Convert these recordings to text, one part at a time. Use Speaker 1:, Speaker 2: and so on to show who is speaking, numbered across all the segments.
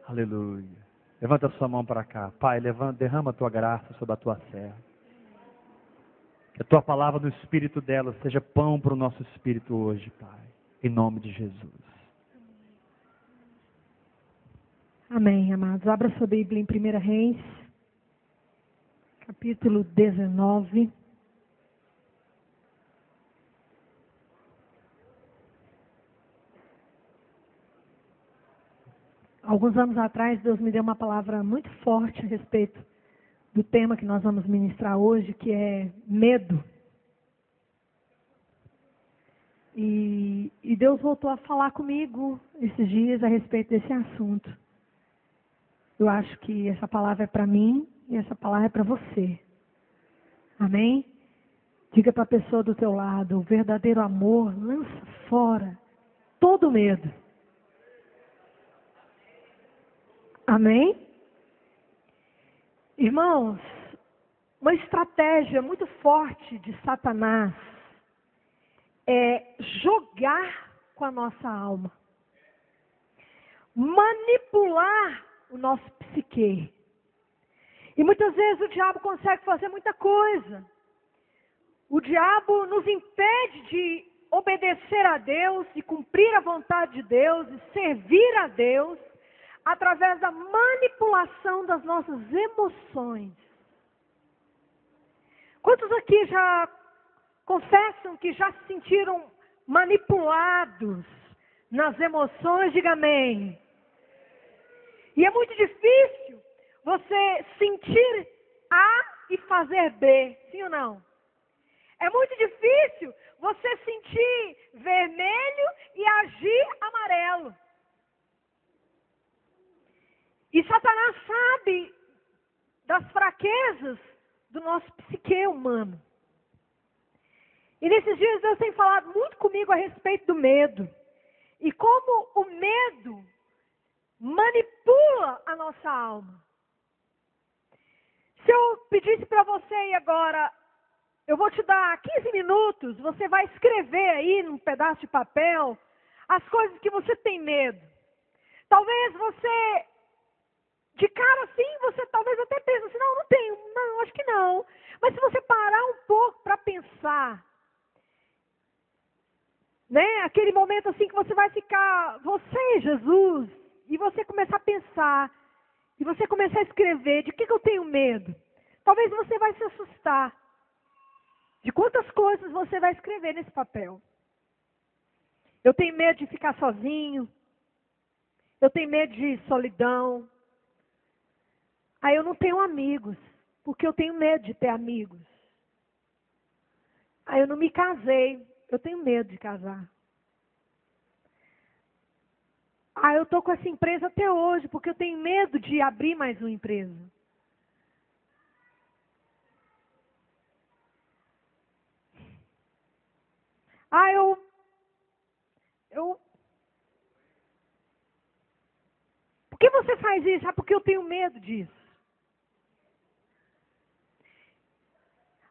Speaker 1: Aleluia. Levanta a sua mão para cá. Pai, derrama a tua graça sobre a tua serva. Que a tua palavra no espírito dela seja pão para o nosso espírito hoje, Pai. Em nome de Jesus.
Speaker 2: Amém, amados. Abra sua Bíblia em 1 Reis, capítulo 19. Alguns anos atrás, Deus me deu uma palavra muito forte a respeito do tema que nós vamos ministrar hoje, que é medo. E Deus voltou a falar comigo esses dias a respeito desse assunto. Eu acho que essa palavra é para mim e essa palavra é para você. Amém? Diga para a pessoa do teu lado, o verdadeiro amor lança fora todo medo. Amém? Irmãos, uma estratégia muito forte de Satanás é jogar com a nossa alma, manipular o nosso psique. E muitas vezes o diabo consegue fazer muita coisa. O diabo nos impede de obedecer a Deus, de cumprir a vontade de Deus, de servir a Deus, através da manipulação das nossas emoções. Quantos aqui já confessam que já se sentiram manipulados nas emoções? Diga amém. E é muito difícil você sentir A e fazer B, sim ou não? É muito difícil você sentir vermelho e agir amarelo. E Satanás sabe das fraquezas do nosso psique humano. E nesses dias Deus tem falado muito comigo a respeito do medo. E como o medo manipula a nossa alma. Se eu pedisse para você aí agora, eu vou te dar 15 minutos, você vai escrever aí num pedaço de papel as coisas que você tem medo. Talvez você, de cara assim, você talvez até pense assim, não tenho, não, acho que não. Mas se você parar um pouco para pensar, né, aquele momento assim que você vai ficar, você, Jesus, e você começar a pensar, e você começar a escrever, de que eu tenho medo? Talvez você vai se assustar de quantas coisas você vai escrever nesse papel. Eu tenho medo de ficar sozinho, eu tenho medo de solidão. Aí eu não tenho amigos, porque eu tenho medo de ter amigos. Aí eu não me casei, eu tenho medo de casar. Ah, eu estou com essa empresa até hoje, porque eu tenho medo de abrir mais uma empresa. Ah, Por que você faz isso? Ah, porque eu tenho medo disso.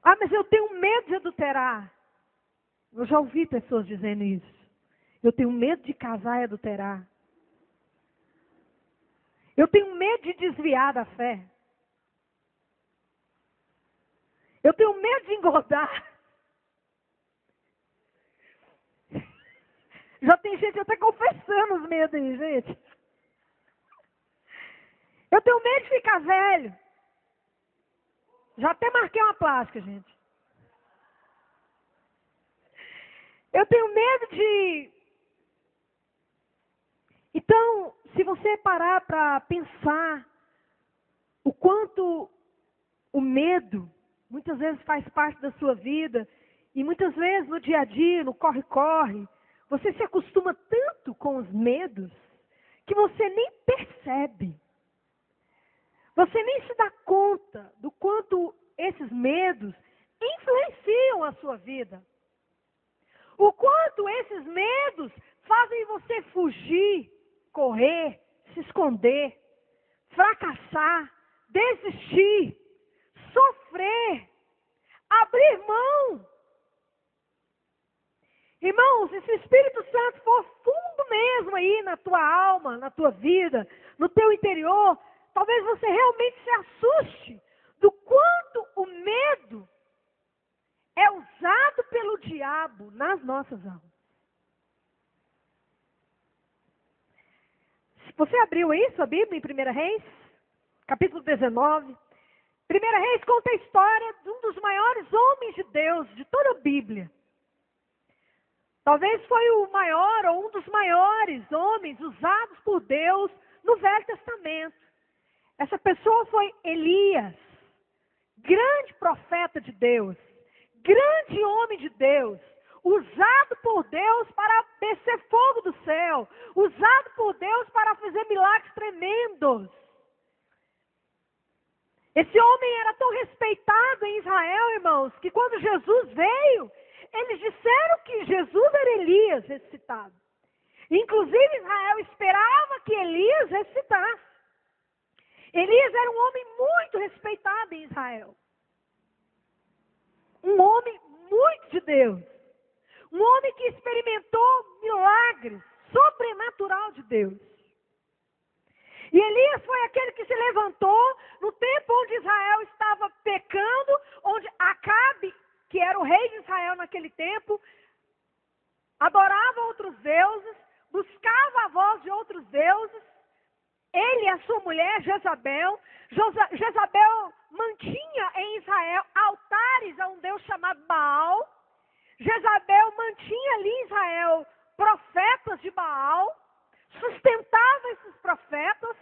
Speaker 2: Ah, mas eu tenho medo de adulterar. Eu já ouvi pessoas dizendo isso. Eu tenho medo de casar e adulterar. Eu tenho medo de desviar da fé. Eu tenho medo de engordar. Já tem gente até confessando os medos aí, gente. Eu tenho medo de ficar velho. Já até marquei uma plástica, gente. Eu tenho medo de... Então, se você parar para pensar o quanto o medo muitas vezes faz parte da sua vida, e muitas vezes no dia a dia, no corre-corre, você se acostuma tanto com os medos que você nem percebe. Você nem se dá conta do quanto esses medos influenciam a sua vida. O quanto esses medos fazem você fugir, correr, se esconder, fracassar, desistir, sofrer, abrir mão. Irmãos, e se o Espírito Santo for fundo mesmo aí na tua alma, na tua vida, no teu interior, talvez você realmente se assuste do quanto o medo é usado pelo diabo nas nossas almas. Você abriu aí sua Bíblia em 1 Reis, capítulo 19. 1 Reis conta a história de um dos maiores homens de Deus de toda a Bíblia. Talvez foi o maior ou um dos maiores homens usados por Deus no Velho Testamento. Essa pessoa foi Elias, grande profeta de Deus, grande homem de Deus, usado por Deus para descer fogo do céu, usado por Deus para fazer milagres tremendos. Esse homem era tão respeitado em Israel, irmãos, que quando Jesus veio, eles disseram que Jesus era Elias ressuscitado. Inclusive, Israel esperava que Elias ressuscitasse. Elias era um homem muito respeitado em Israel. Um homem muito de Deus. Um homem que experimentou milagres sobrenatural de Deus. E Elias foi aquele que se levantou no tempo onde Israel estava pecando, onde Acabe, que era o rei de Israel naquele tempo, adorava outros deuses, buscava a voz de outros deuses. Ele e a sua mulher, Jezabel. Jezabel mantinha em Israel altares a um deus chamado Baal. Jezabel mantinha ali em Israel profetas de Baal, sustentava esses profetas,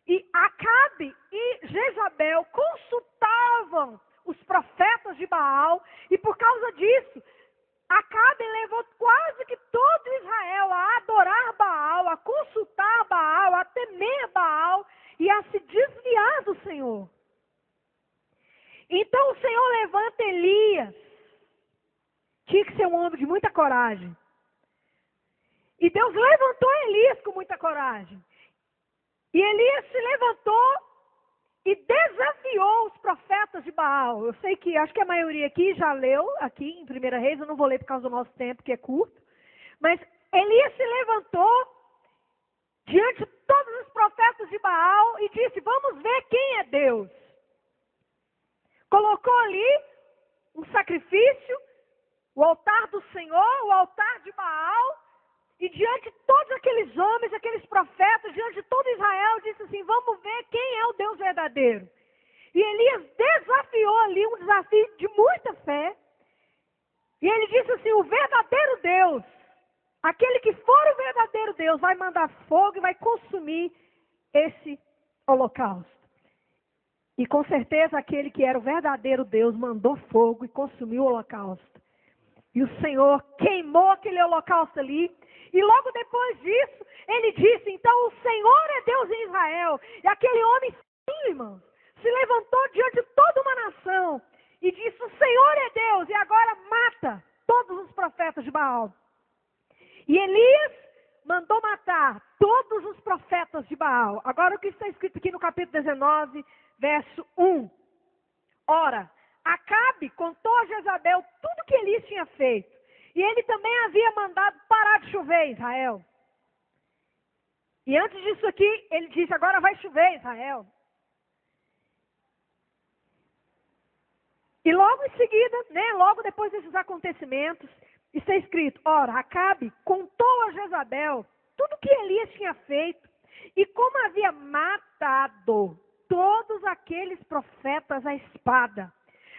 Speaker 2: e Acabe e Jezabel consultavam os profetas de Baal, e por causa disso, Acabe levou quase que todo Israel a adorar Baal, a consultar Baal, a temer Baal e a se desviar do Senhor. Então o Senhor levanta Elias. Tinha que ser um homem de muita coragem. E Deus levantou Elias com muita coragem. E Elias se levantou e desafiou os profetas de Baal. Eu sei que, acho que a maioria aqui já leu, aqui em 1 Reis, eu não vou ler por causa do nosso tempo, que é curto. Mas Elias se levantou diante de todos os profetas de Baal e disse, vamos ver quem é Deus. Colocou ali um sacrifício, o altar do Senhor, o altar de Baal, e diante de todos aqueles homens, aqueles profetas, diante de todo Israel, disse assim, vamos ver quem é o Deus verdadeiro. E Elias desafiou ali um desafio de muita fé. E ele disse assim, o verdadeiro Deus, aquele que for o verdadeiro Deus, vai mandar fogo e vai consumir esse holocausto. E com certeza aquele que era o verdadeiro Deus mandou fogo e consumiu o holocausto. E o Senhor queimou aquele holocausto ali. E logo depois disso, ele disse, então o Senhor é Deus em Israel. E aquele homem, sim, irmãos, se levantou diante de toda uma nação e disse, o Senhor é Deus. E agora mata todos os profetas de Baal. E Elias mandou matar todos os profetas de Baal. Agora o que está escrito aqui no capítulo 19, verso 1. Ora, Acabe contou a Jezabel tudo que Elias tinha feito. E ele também havia mandado parar de chover em Israel. E antes disso aqui, ele disse, agora vai chover em Israel. E logo em seguida, logo depois desses acontecimentos, está escrito, ora, Acabe contou a Jezabel tudo que Elias tinha feito e como havia matado todos aqueles profetas à espada.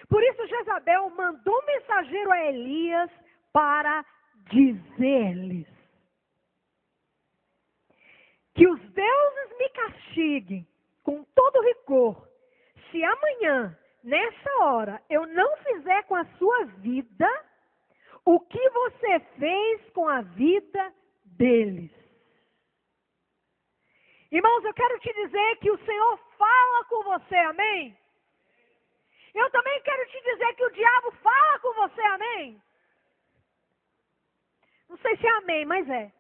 Speaker 2: Por isso Jezabel mandou um mensageiro a Elias para dizer-lhes que os deuses me castiguem com todo rigor, se amanhã, nessa hora, eu não fizer com a sua vida o que você fez com a vida deles. Irmãos, eu quero te dizer que o Senhor fala com você, amém? Eu também quero te dizer que o diabo fala com você, amém? Não sei se é amém, mas é.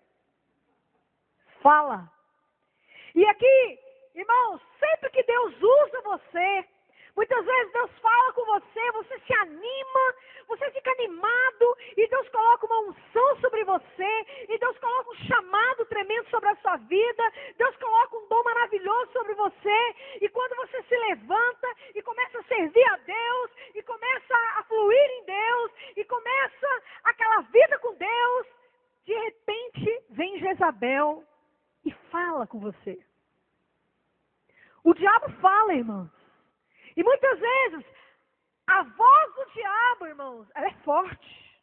Speaker 2: Fala. E aqui, irmãos, sempre que Deus usa você, Muitas vezes Deus fala com você, você se anima, você fica animado, e Deus coloca uma unção sobre você, e Deus coloca um chamado tremendo sobre a sua vida, Deus coloca um dom maravilhoso sobre você, e quando você se levanta e começa a servir a Deus, e começa a fluir em Deus, e começa aquela vida com Deus, de repente vem Jezabel e fala com você. O diabo fala, irmãos. E muitas vezes, a voz do diabo, irmãos, ela é forte.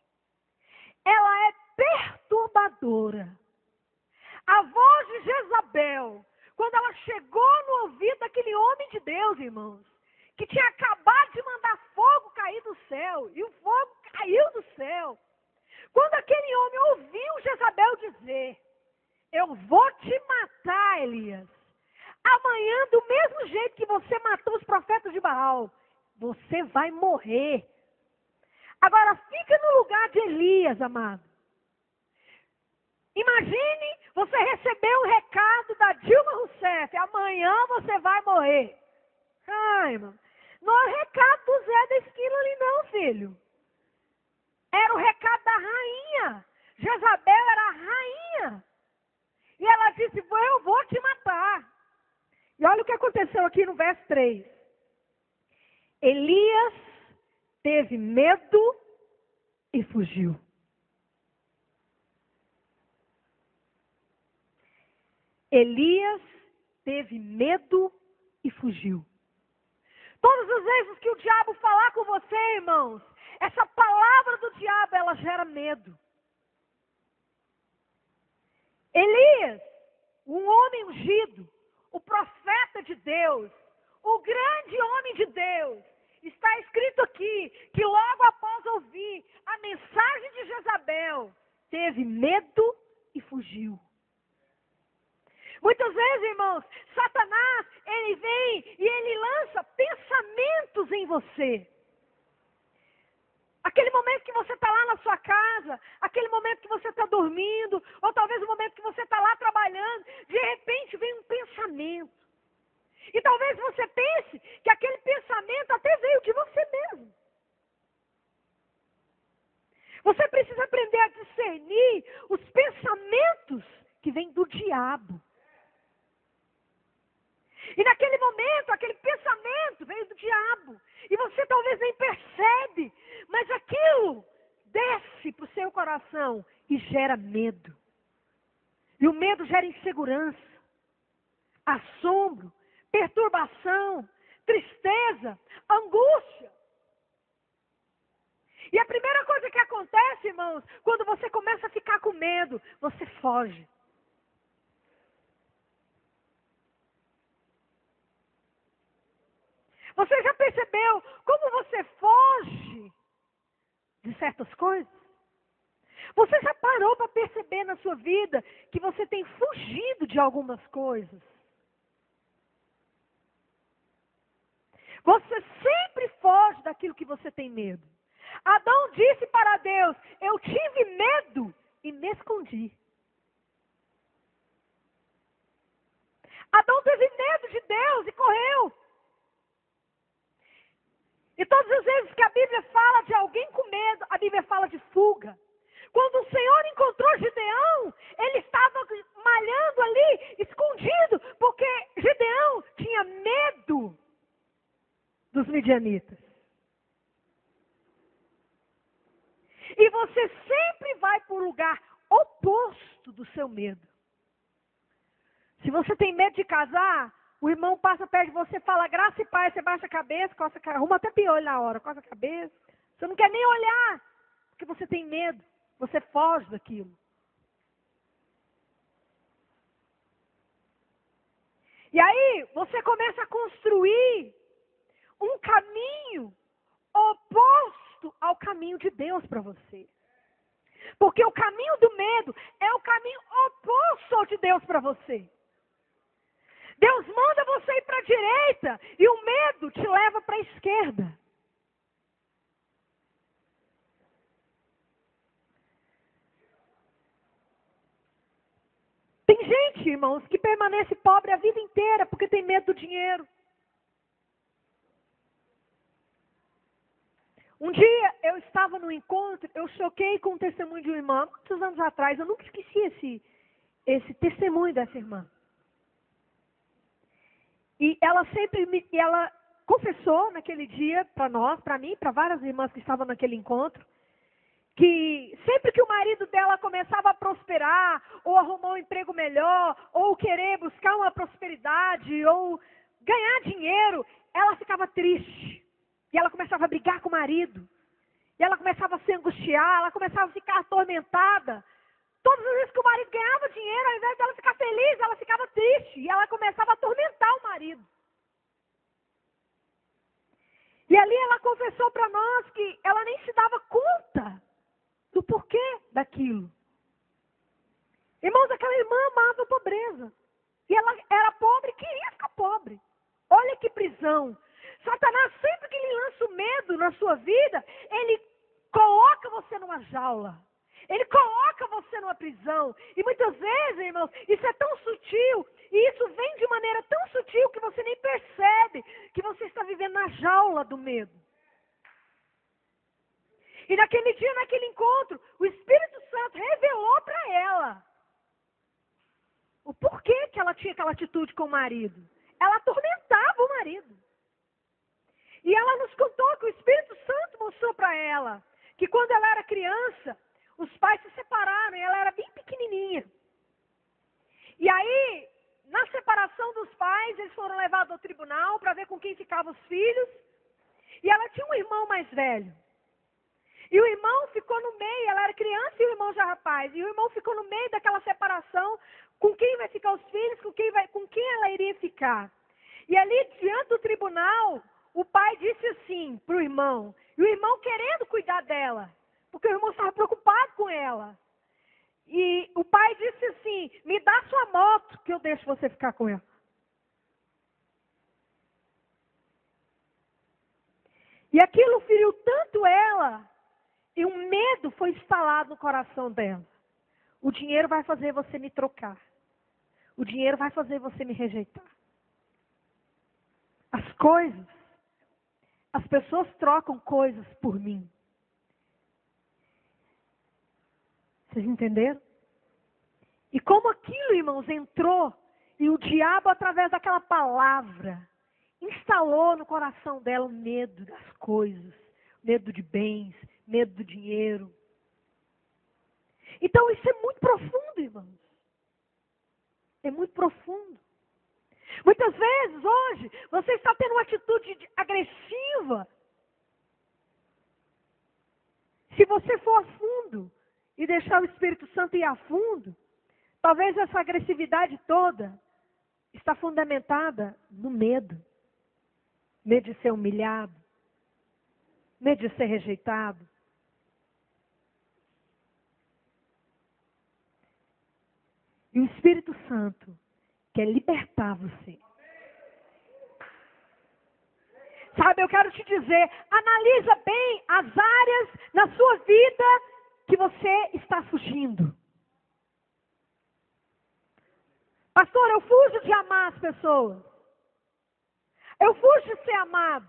Speaker 2: Ela é perturbadora. A voz de Jezabel, quando ela chegou no ouvido daquele homem de Deus, irmãos, que tinha acabado de mandar fogo cair do céu, e o fogo caiu do céu. Quando aquele homem ouviu Jezabel dizer, eu vou te matar, Elias. Amanhã, do mesmo jeito que você matou os profetas de Baal, você vai morrer. Agora, fica no lugar de Elias, amado. Imagine você receber um recado da Dilma Rousseff, amanhã você vai morrer. Ai, irmão, não é o recado do Zé da esquina ali não, filho. Era o recado da rainha. Jezabel era a rainha. E ela disse, eu vou te matar. E olha o que aconteceu aqui no verso 3. Elias teve medo e fugiu. Elias teve medo e fugiu. Todas as vezes que o diabo falar com você, irmãos, essa palavra do diabo, ela gera medo. Elias, um homem ungido, o profeta de Deus, o grande homem de Deus, está escrito aqui que logo após ouvir a mensagem de Jezabel, teve medo e fugiu. Muitas vezes, irmãos, Satanás, ele vem e ele lança pensamentos em você. Aquele momento que você está lá na sua casa, aquele momento que você está dormindo, ou talvez o momento que você está lá trabalhando, de repente vem um pensamento. E talvez você pense que aquele pensamento até veio de você mesmo. Você precisa aprender a discernir os pensamentos que vêm do diabo. E naquele momento, aquele pensamento veio do diabo. E você talvez nem percebe, mas aquilo desce para o seu coração e gera medo. E o medo gera insegurança, assombro, perturbação, tristeza, angústia. E a primeira coisa que acontece, irmãos, quando você começa a ficar com medo, você foge. Você já percebeu como você foge de certas coisas? Você já parou para perceber na sua vida que você tem fugido de algumas coisas? Você sempre foge daquilo que você tem medo. Adão disse para Deus, eu tive medo e me escondi. Adão teve medo de Deus e correu. E todas as vezes que a Bíblia fala de alguém com medo, a Bíblia fala de fuga. Quando o Senhor encontrou Gideão, ele estava malhando ali, escondido, porque Gideão tinha medo dos midianitas. E você sempre vai para o lugar oposto do seu medo. Se você tem medo de casar, o irmão passa perto de você, fala graça e paz, você baixa a cabeça, arruma até piolho na hora, coça a cabeça. Você não quer nem olhar, porque você tem medo, você foge daquilo. E aí, você começa a construir um caminho oposto ao caminho de Deus para você. Porque o caminho do medo é o caminho oposto ao de Deus para você. Deus manda você ir para a direita e o medo te leva para a esquerda. Tem gente, irmãos, que permanece pobre a vida inteira porque tem medo do dinheiro. Um dia eu estava no encontro, eu choquei com o testemunho de uma irmã, muitos anos atrás, eu nunca esqueci esse testemunho dessa irmã. E ela ela confessou naquele dia para nós, para mim, para várias irmãs que estavam naquele encontro, que sempre que o marido dela começava a prosperar, ou arrumar um emprego melhor, ou querer buscar uma prosperidade, ou ganhar dinheiro, ela ficava triste. E ela começava a brigar com o marido. E ela começava a se angustiar, ela começava a ficar atormentada. Todas as vezes que o marido ganhava dinheiro, ao invés dela ficar feliz, ela ficava triste. E ela começava a atormentar o marido. E ali ela confessou para nós que ela nem se dava conta do porquê daquilo. Irmãos, aquela irmã amava a pobreza. E ela era pobre e queria ficar pobre. Olha que prisão. Satanás, sempre que ele lança o medo na sua vida, ele coloca você numa jaula. Ele coloca você numa prisão. E muitas vezes, irmãos, isso é tão sutil. E isso vem de maneira tão sutil que você nem percebe que você está vivendo na jaula do medo. E naquele dia, naquele encontro, o Espírito Santo revelou para ela o porquê que ela tinha aquela atitude com o marido. Ela atormentava o marido. E ela nos contou que o Espírito Santo mostrou para ela que quando ela era criança, os pais se separaram e ela era bem pequenininha. E aí, na separação dos pais, eles foram levados ao tribunal para ver com quem ficavam os filhos. E ela tinha um irmão mais velho. E o irmão ficou no meio, ela era criança e o irmão já rapaz. E o irmão ficou no meio daquela separação, com quem vai ficar os filhos, com quem ela iria ficar. E ali, diante do tribunal, o pai disse assim para o irmão, e o irmão querendo cuidar dela, porque o irmão estava preocupado com ela. E o pai disse assim, me dá sua moto, que eu deixo você ficar com ela. E aquilo feriu tanto ela, e um medo foi instalado no coração dela. O dinheiro vai fazer você me trocar. O dinheiro vai fazer você me rejeitar. As coisas, as pessoas trocam coisas por mim. Vocês entenderam? E como aquilo, irmãos, entrou, e o diabo, através daquela palavra, instalou no coração dela o medo das coisas, medo de bens, medo do dinheiro. Então isso é muito profundo, irmãos. É muito profundo. Muitas vezes, hoje, você está tendo uma atitude agressiva. Se você for a fundo e deixar o Espírito Santo ir a fundo, talvez essa agressividade toda está fundamentada no medo. Medo de ser humilhado. Medo de ser rejeitado. E o Espírito Santo quer libertar você. Sabe, eu quero te dizer, analisa bem as áreas na sua vida que você está fugindo. Pastor, eu fujo de amar as pessoas. Eu fujo de ser amado.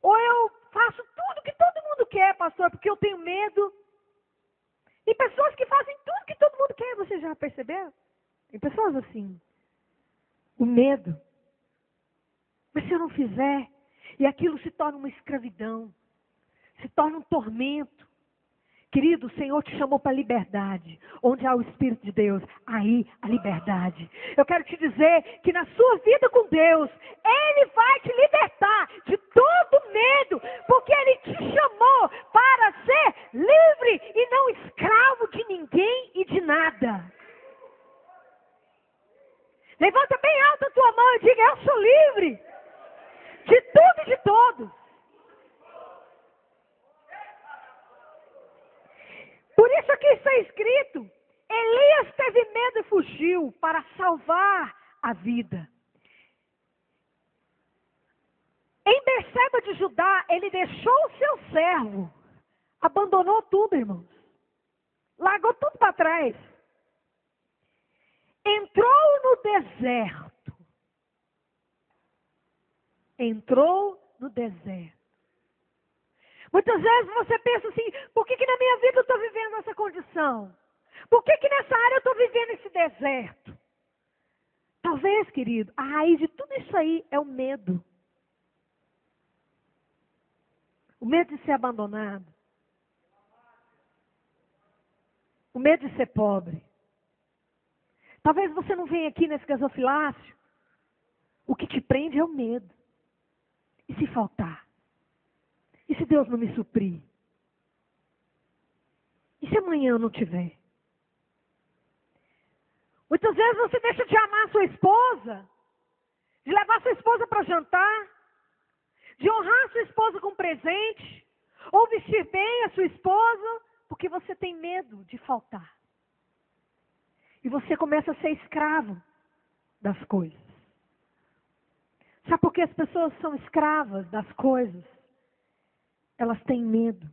Speaker 2: Ou eu faço tudo que todo mundo quer, pastor, porque eu tenho medo. Tem pessoas que fazem tudo que todo mundo quer, você já percebeu? Tem pessoas assim. O medo. Mas se eu não fizer, e aquilo se torna uma escravidão, se torna um tormento. Querido, o Senhor te chamou para a liberdade. Onde há o Espírito de Deus, aí a liberdade. Eu quero te dizer que na sua vida com Deus, Ele vai te libertar de todo medo, porque Ele te chamou para ser livre e não escravo de ninguém e de nada. Levanta bem alto a tua mão e diga, eu sou livre de tudo e de todos. Por isso aqui está escrito, Elias teve medo e fugiu para salvar a vida. Em Berseba de Judá, ele deixou o seu servo, abandonou tudo, irmãos. Largou tudo para trás. Entrou no deserto. Entrou no deserto. Muitas vezes você pensa assim, por que na minha vida eu estou vivendo essa condição? Por que nessa área eu estou vivendo esse deserto? Talvez, querido, a raiz de tudo isso aí é o medo. O medo de ser abandonado. O medo de ser pobre. Talvez você não venha aqui nesse gasofilácio. O que te prende é o medo. E se faltar? E se Deus não me suprir? E se amanhã eu não tiver? Muitas vezes você deixa de amar sua esposa, de levar sua esposa para jantar, de honrar sua esposa com presente, ou vestir bem a sua esposa, porque você tem medo de faltar. E você começa a ser escravo das coisas. Sabe por que as pessoas são escravas das coisas? Elas têm medo.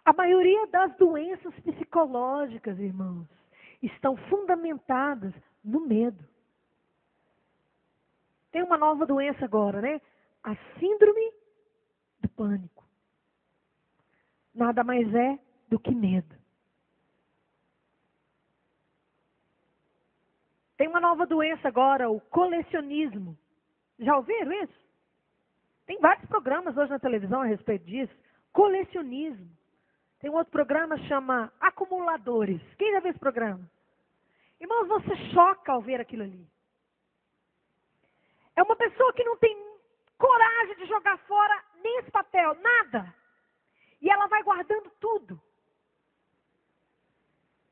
Speaker 2: A maioria das doenças psicológicas, irmãos, estão fundamentadas no medo. Tem uma nova doença agora, né? A síndrome do pânico. Nada mais é do que medo. Tem uma nova doença agora, o colecionismo. Já ouviram isso? Tem vários programas hoje na televisão a respeito disso. Colecionismo. Tem um outro programa que chama Acumuladores. Quem já viu esse programa? Irmãos, você choca ao ver aquilo ali. É uma pessoa que não tem coragem de jogar fora nem esse papel, nada. E ela vai guardando tudo.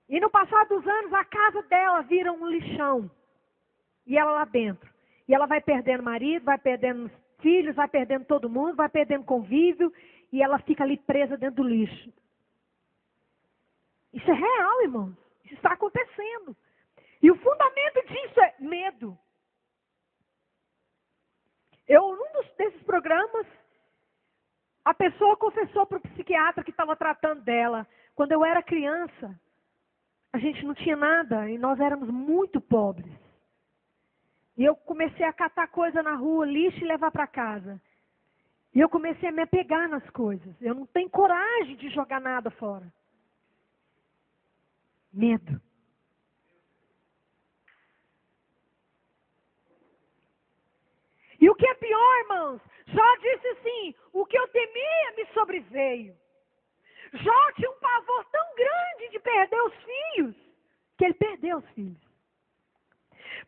Speaker 2: E no passar dos anos, a casa dela vira um lixão. E ela lá dentro. E ela vai perdendo marido, vai perdendo filhos, vai perdendo todo mundo, vai perdendo convívio. E ela fica ali presa dentro do lixo. Isso é real, irmãos. Isso está acontecendo. E o fundamento disso é medo. Num desses programas, a pessoa confessou para o psiquiatra que estava tratando dela. Quando eu era criança, a gente não tinha nada e nós éramos muito pobres. E eu comecei a catar coisa na rua, lixo e levar para casa. E eu comecei a me apegar nas coisas. Eu não tenho coragem de jogar nada fora. Medo. E o que é pior, irmãos, Jó disse assim, o que eu temia me sobreveio. Jó tinha um pavor tão grande de perder os filhos, que ele perdeu os filhos.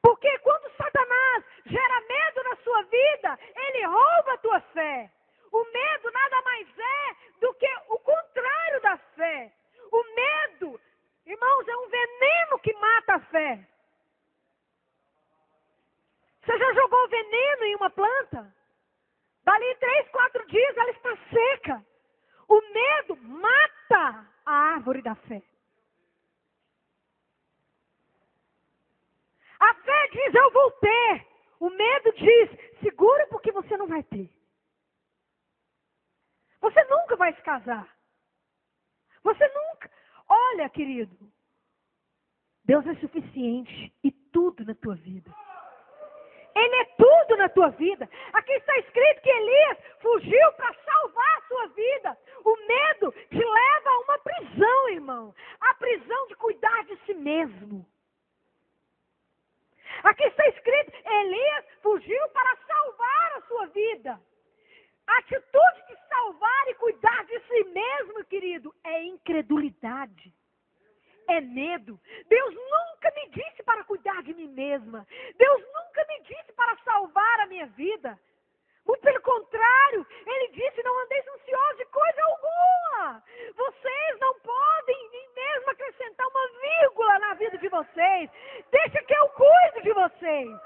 Speaker 2: Porque quando Satanás gera medo na sua vida, ele rouba a tua fé. O medo nada mais é do que o contrário da fé. O medo, irmãos, é um veneno que mata a fé. Você já jogou veneno em uma planta? Dali 3, 4 dias ela está seca. O medo mata a árvore da fé. A fé diz, eu vou ter. O medo diz, segura porque você não vai ter. Você nunca vai se casar. Você nunca. Olha, querido, Deus é suficiente e tudo na tua vida. Ele é tudo na tua vida. Aqui está escrito que Elias fugiu para salvar a sua vida. O medo te leva a uma prisão, irmão. A prisão de cuidar de si mesmo. Aqui está escrito, Elias fugiu para salvar a sua vida. A atitude de salvar e cuidar de si mesmo, querido, é incredulidade. É medo. Deus nunca me disse para cuidar de mim mesma. Deus nunca me disse para salvar a minha vida. Muito pelo contrário, Ele disse, não andeis ansiosos de coisa alguma. Vocês não podem nem mesmo acrescentar uma vírgula na vida de vocês. Deixa que eu cuido de vocês.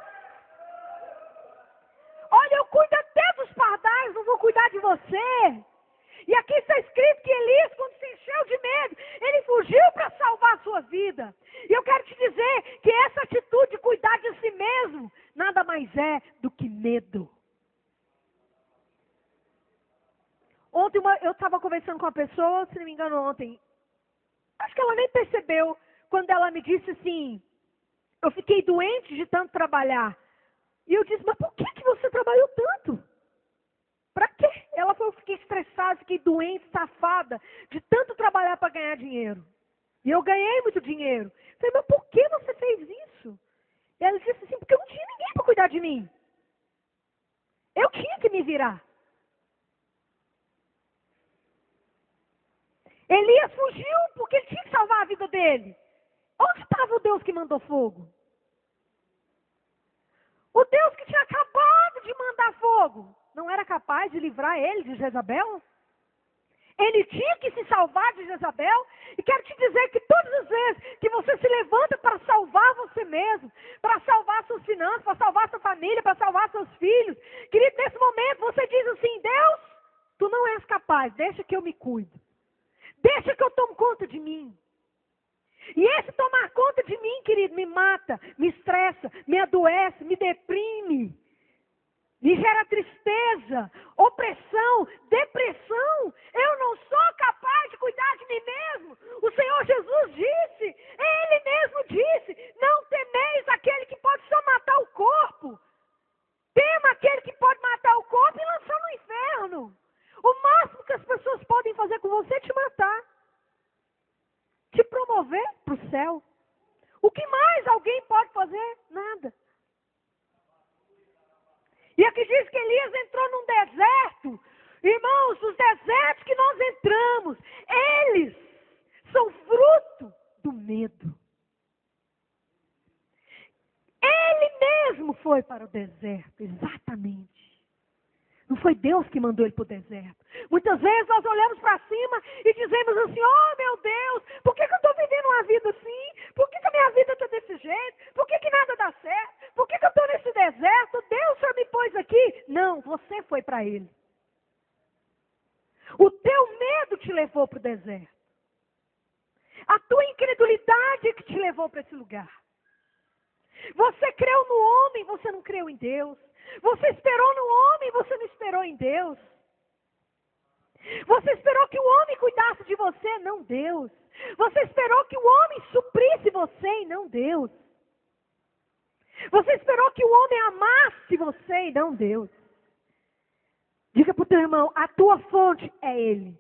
Speaker 2: Olha, eu cuido até dos pardais, não vou cuidar de você. E aqui está escrito que Elias, quando se encheu de medo, ele fugiu para salvar a sua vida. E eu quero te dizer que essa atitude de cuidar de si mesmo, nada mais é do que medo. Ontem eu estava conversando com uma pessoa, se não me engano ontem, acho que ela nem percebeu, quando ela me disse assim, eu fiquei doente de tanto trabalhar. E eu disse, mas por que você trabalhou tanto? Pra quê? Ela falou, eu fiquei estressada, fiquei doente, safada, de tanto trabalhar para ganhar dinheiro. E eu ganhei muito dinheiro. Eu falei, mas por que você fez isso? E ela disse assim, porque eu não tinha ninguém para cuidar de mim. Eu tinha que me virar. Elias fugiu porque ele tinha que salvar a vida dele. Onde estava o Deus que mandou fogo? O Deus que tinha acabado de mandar fogo não era capaz de livrar ele de Jezabel? Ele tinha que se salvar de Jezabel. E quero te dizer que todas as vezes que você se levanta para salvar você mesmo, para salvar suas finanças, para salvar sua família, para salvar seus filhos, querido, nesse momento você diz assim, Deus, tu não és capaz, deixa que eu me cuido. Deixa que eu tomo conta de mim. E esse tomar conta de mim, querido, me mata, me estressa, me adoece, me deprime. Me gera tristeza, opressão, depressão. Eu não sou capaz de cuidar de mim mesmo. O Senhor Jesus disse, Ele mesmo disse, não temeis aquele que pode só matar o corpo. Tema aquele que pode matar o corpo e lançar no inferno. O máximo que as pessoas podem fazer com você é te matar. Te promover para o céu. O que mais alguém pode fazer? Nada. E aqui diz que Elias entrou num deserto. Irmãos, os desertos que nós entramos, eles são fruto do medo. Ele mesmo foi para o deserto, exatamente. Não foi Deus que mandou ele para o deserto. Muitas vezes nós olhamos para cima e dizemos assim, oh meu Deus, por que eu estou vivendo uma vida assim? Por que a minha vida está desse jeito? Por que nada dá certo? Por que eu estou nesse deserto? Deus só me pôs aqui. Não, você foi para ele. O teu medo te levou para o deserto. A tua incredulidade é que te levou para esse lugar. Você creu no homem, você não creu em Deus. Você esperou no homem, você não esperou em Deus. Você esperou que o homem cuidasse de você, não Deus. Você esperou que o homem suprisse você e não Deus. Você esperou que o homem amasse você e não Deus. Diga para o teu irmão, a tua fonte é Ele.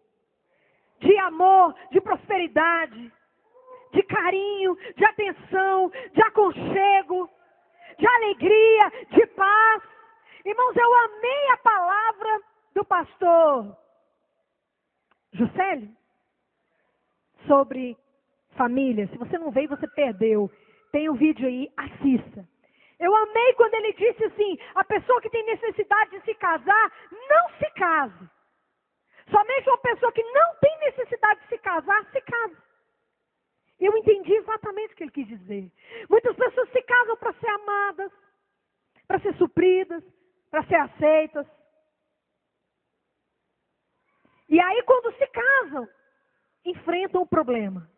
Speaker 2: De amor, de prosperidade, de carinho, de atenção, de aconchego, de alegria, de paz. Irmãos, eu amei a palavra do pastor Juscelio sobre família. Se você não veio, você perdeu. Tem um vídeo aí, assista. Eu amei quando ele disse assim, a pessoa que tem necessidade de se casar, não se case. Somente uma pessoa que não tem necessidade de se casar, se casa. Eu entendi exatamente o que ele quis dizer. Muitas pessoas se casam para ser amadas, para ser supridas, para ser aceitas. E aí quando se casam, enfrentam o problema.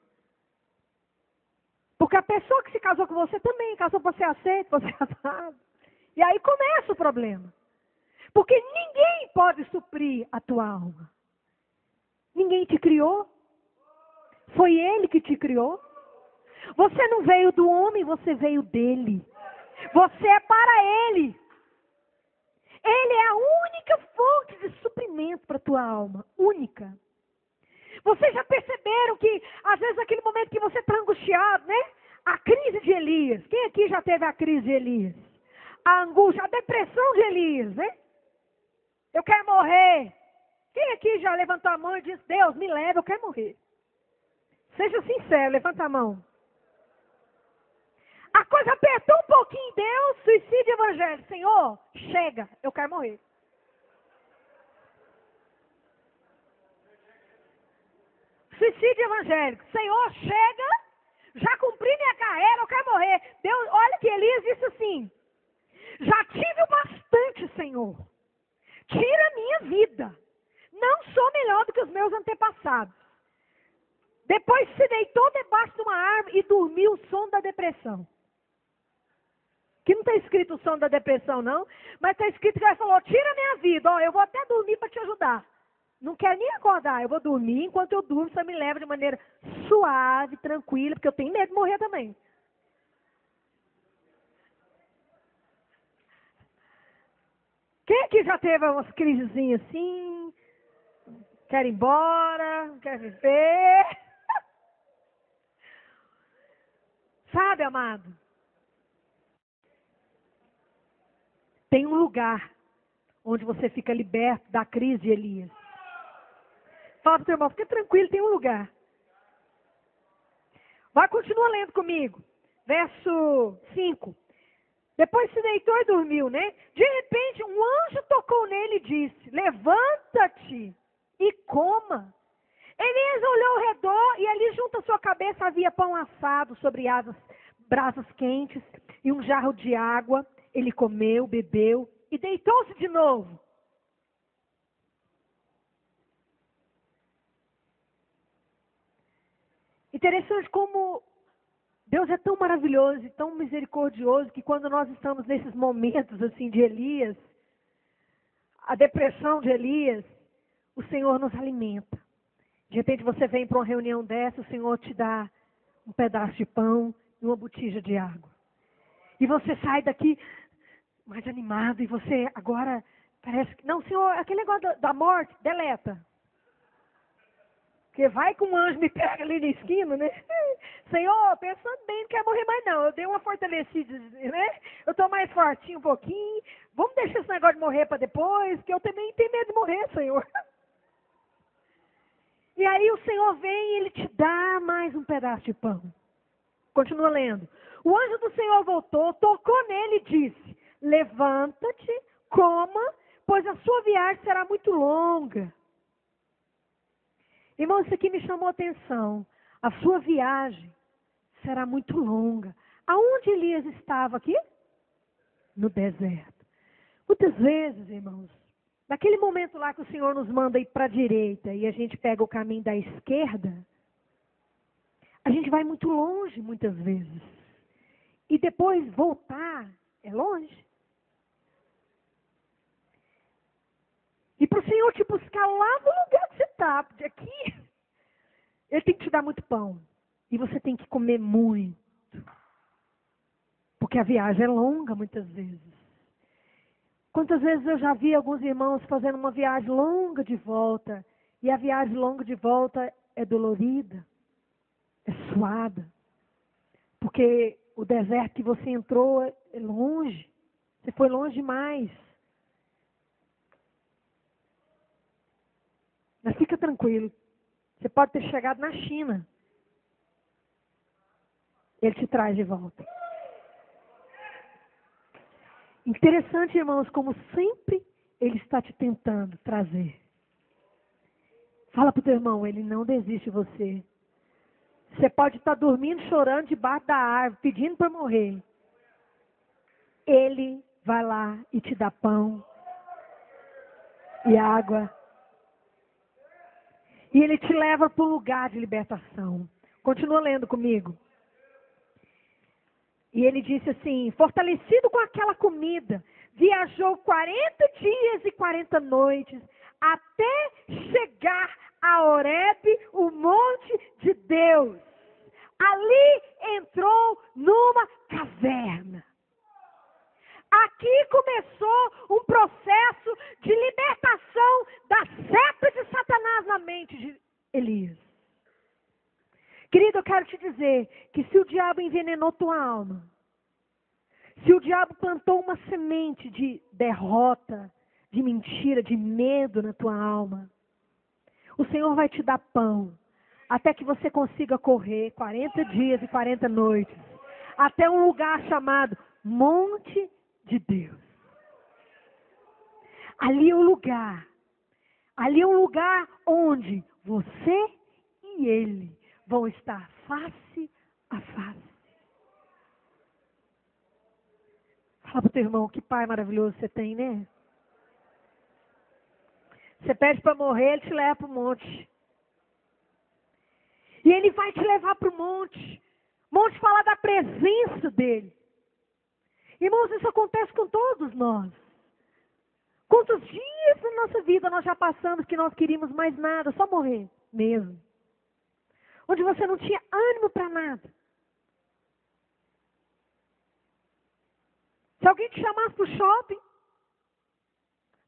Speaker 2: Porque a pessoa que se casou com você também casou para ser aceita, para ser amada. E aí começa o problema. Porque ninguém pode suprir a tua alma. Ninguém te criou. Foi Ele que te criou. Você não veio do homem, você veio dele. Você é para Ele. Ele é a única fonte de suprimento para a tua alma. Única. Vocês já perceberam que, às vezes, naquele momento que você está angustiado, né? A crise de Elias. Quem aqui já teve a crise de Elias? A angústia, a depressão de Elias, né? Eu quero morrer. Quem aqui já levantou a mão e disse, Deus, me leva, eu quero morrer? Seja sincero, levanta a mão. A coisa apertou um pouquinho em Deus, suicídio evangélico. Senhor, chega, eu quero morrer. Suicídio evangélico. Senhor, chega, já cumpri minha carreira, eu quero morrer. Deus, olha que Elias disse assim, já tive o bastante, Senhor. Tira a minha vida. Não sou melhor do que os meus antepassados. Depois se deitou debaixo de uma árvore e dormiu o sono da depressão. Que não está escrito o sono da depressão, não. Mas está escrito que ele falou, tira a minha vida. Ó, eu vou até dormir para te ajudar. Não quero nem acordar. Eu vou dormir. Enquanto eu durmo, você me leva de maneira suave, tranquila. Porque eu tenho medo de morrer também. Quem aqui já teve umas crisezinhas assim? Quer ir embora? Quer viver? Sabe, amado? Tem um lugar onde você fica liberto da crise de Elias. Fala para o teu irmão, fica tranquilo, tem um lugar. Vai, continua lendo comigo. Verso 5. Depois se deitou e dormiu, né? De repente, um anjo tocou nele e disse: levanta-te e coma. Elias olhou ao redor e ali junto à sua cabeça havia pão assado sobre brasas quentes e um jarro de água. Ele comeu, bebeu e deitou-se de novo. Interessante como Deus é tão maravilhoso e tão misericordioso que quando nós estamos nesses momentos assim de Elias, a depressão de Elias, o Senhor nos alimenta. De repente você vem para uma reunião dessa, o Senhor te dá um pedaço de pão e uma botija de água. E você sai daqui mais animado e você agora parece que... Não, Senhor, aquele negócio da morte, deleta. Porque vai que um anjo me pega ali na esquina, né? Senhor, pensando bem, não quer morrer mais não. Eu dei uma fortalecida, né? Eu estou mais fortinho um pouquinho. Vamos deixar esse negócio de morrer para depois, que eu também tenho medo de morrer, Senhor. E aí o Senhor vem e Ele te dá mais um pedaço de pão. Continua lendo. O anjo do Senhor voltou, tocou nele e disse: levanta-te, coma, pois a sua viagem será muito longa. Irmão, isso aqui me chamou a atenção. A sua viagem será muito longa. Aonde Elias estava aqui? No deserto. Muitas vezes, irmãos, naquele momento lá que o Senhor nos manda ir para a direita e a gente pega o caminho da esquerda, a gente vai muito longe muitas vezes. E depois voltar é longe. E para o Senhor te buscar lá no lugar que você está, porque aqui, Ele tem que te dar muito pão. E você tem que comer muito. Porque a viagem é longa muitas vezes. Quantas vezes eu já vi alguns irmãos fazendo uma viagem longa de volta. E a viagem longa de volta é dolorida. É suada. Porque o deserto que você entrou é longe. Você foi longe demais. Mas fica tranquilo. Você pode ter chegado na China. Ele te traz de volta. Interessante, irmãos, como sempre Ele está te tentando trazer. Fala para o teu irmão, Ele não desiste de você. Você pode estar dormindo, chorando debaixo da árvore, pedindo para morrer. Ele vai lá e te dá pão e água. E Ele te leva para um lugar de libertação. Continua lendo comigo. E Ele disse assim, fortalecido com aquela comida, viajou 40 dias e 40 noites, até chegar a Horebe, o monte de Deus. Ali entrou numa caverna. Aqui começou um processo de libertação da seta de Satanás na mente de Elias. Querido, eu quero te dizer que se o diabo envenenou tua alma, se o diabo plantou uma semente de derrota, de mentira, de medo na tua alma, o Senhor vai te dar pão, até que você consiga correr 40 dias e 40 noites, até um lugar chamado Monte de Deus. Ali é um lugar onde você e Ele vão estar face a face. Fala para o teu irmão, que pai maravilhoso você tem, né? Você pede para morrer, Ele te leva para o monte. E Ele vai te levar para o monte. Monte fala da presença dEle. Irmãos, isso acontece com todos nós. Quantos dias na nossa vida nós já passamos que nós queríamos mais nada, só morrer mesmo. Onde você não tinha ânimo para nada. Se alguém te chamasse para o shopping,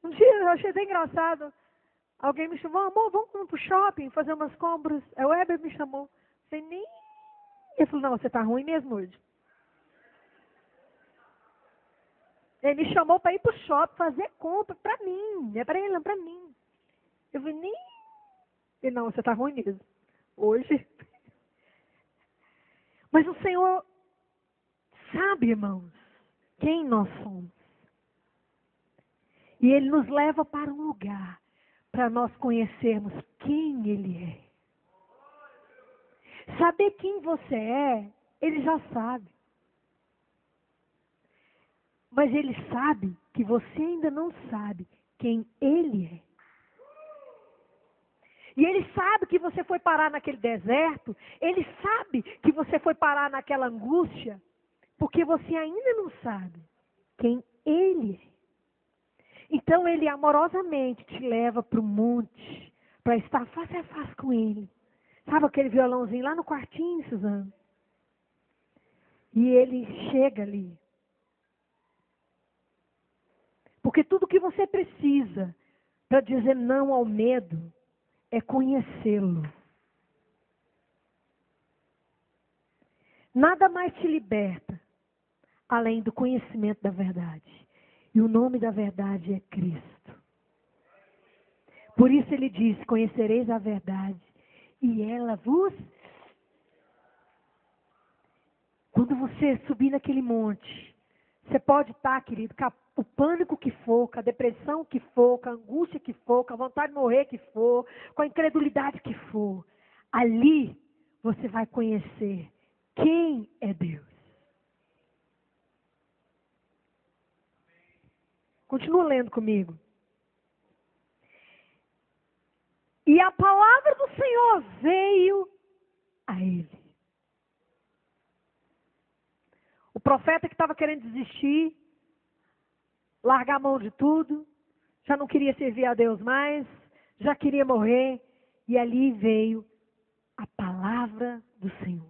Speaker 2: Um dia eu achei até engraçado. Alguém me chamou, amor, vamos pro shopping fazer umas compras. O Weber me chamou. Sei nem. Ele falou, não, você tá ruim mesmo hoje. Ele me chamou para ir pro shopping fazer compra para mim. Não é para ele, não, para mim. Eu falei, nem. Ele, não, você tá ruim mesmo. Hoje. Mas o Senhor sabe, irmãos, quem nós somos. E Ele nos leva para um lugar para nós conhecermos quem Ele é. Saber quem você é, Ele já sabe. Mas Ele sabe que você ainda não sabe quem Ele é. E Ele sabe que você foi parar naquele deserto. Ele sabe que você foi parar naquela angústia. Porque você ainda não sabe quem Ele é. Então Ele amorosamente te leva para o monte. Para estar face a face com Ele. Sabe aquele violãozinho lá no quartinho, Suzana? E Ele chega ali. Porque tudo que você precisa para dizer não ao medo é conhecê-lo. Nada mais te liberta além do conhecimento da verdade. E o nome da verdade é Cristo. Por isso Ele diz, conhecereis a verdade e ela vos... Quando você subir naquele monte, você pode estar, querido, com o pânico que for, com a depressão que for, com a angústia que for, com a vontade de morrer que for, com a incredulidade que for. Ali você vai conhecer quem é Deus. Continua lendo comigo. E a palavra do Senhor veio a ele. O profeta que estava querendo desistir, largar a mão de tudo, já não queria servir a Deus mais, já queria morrer, e ali veio a palavra do Senhor.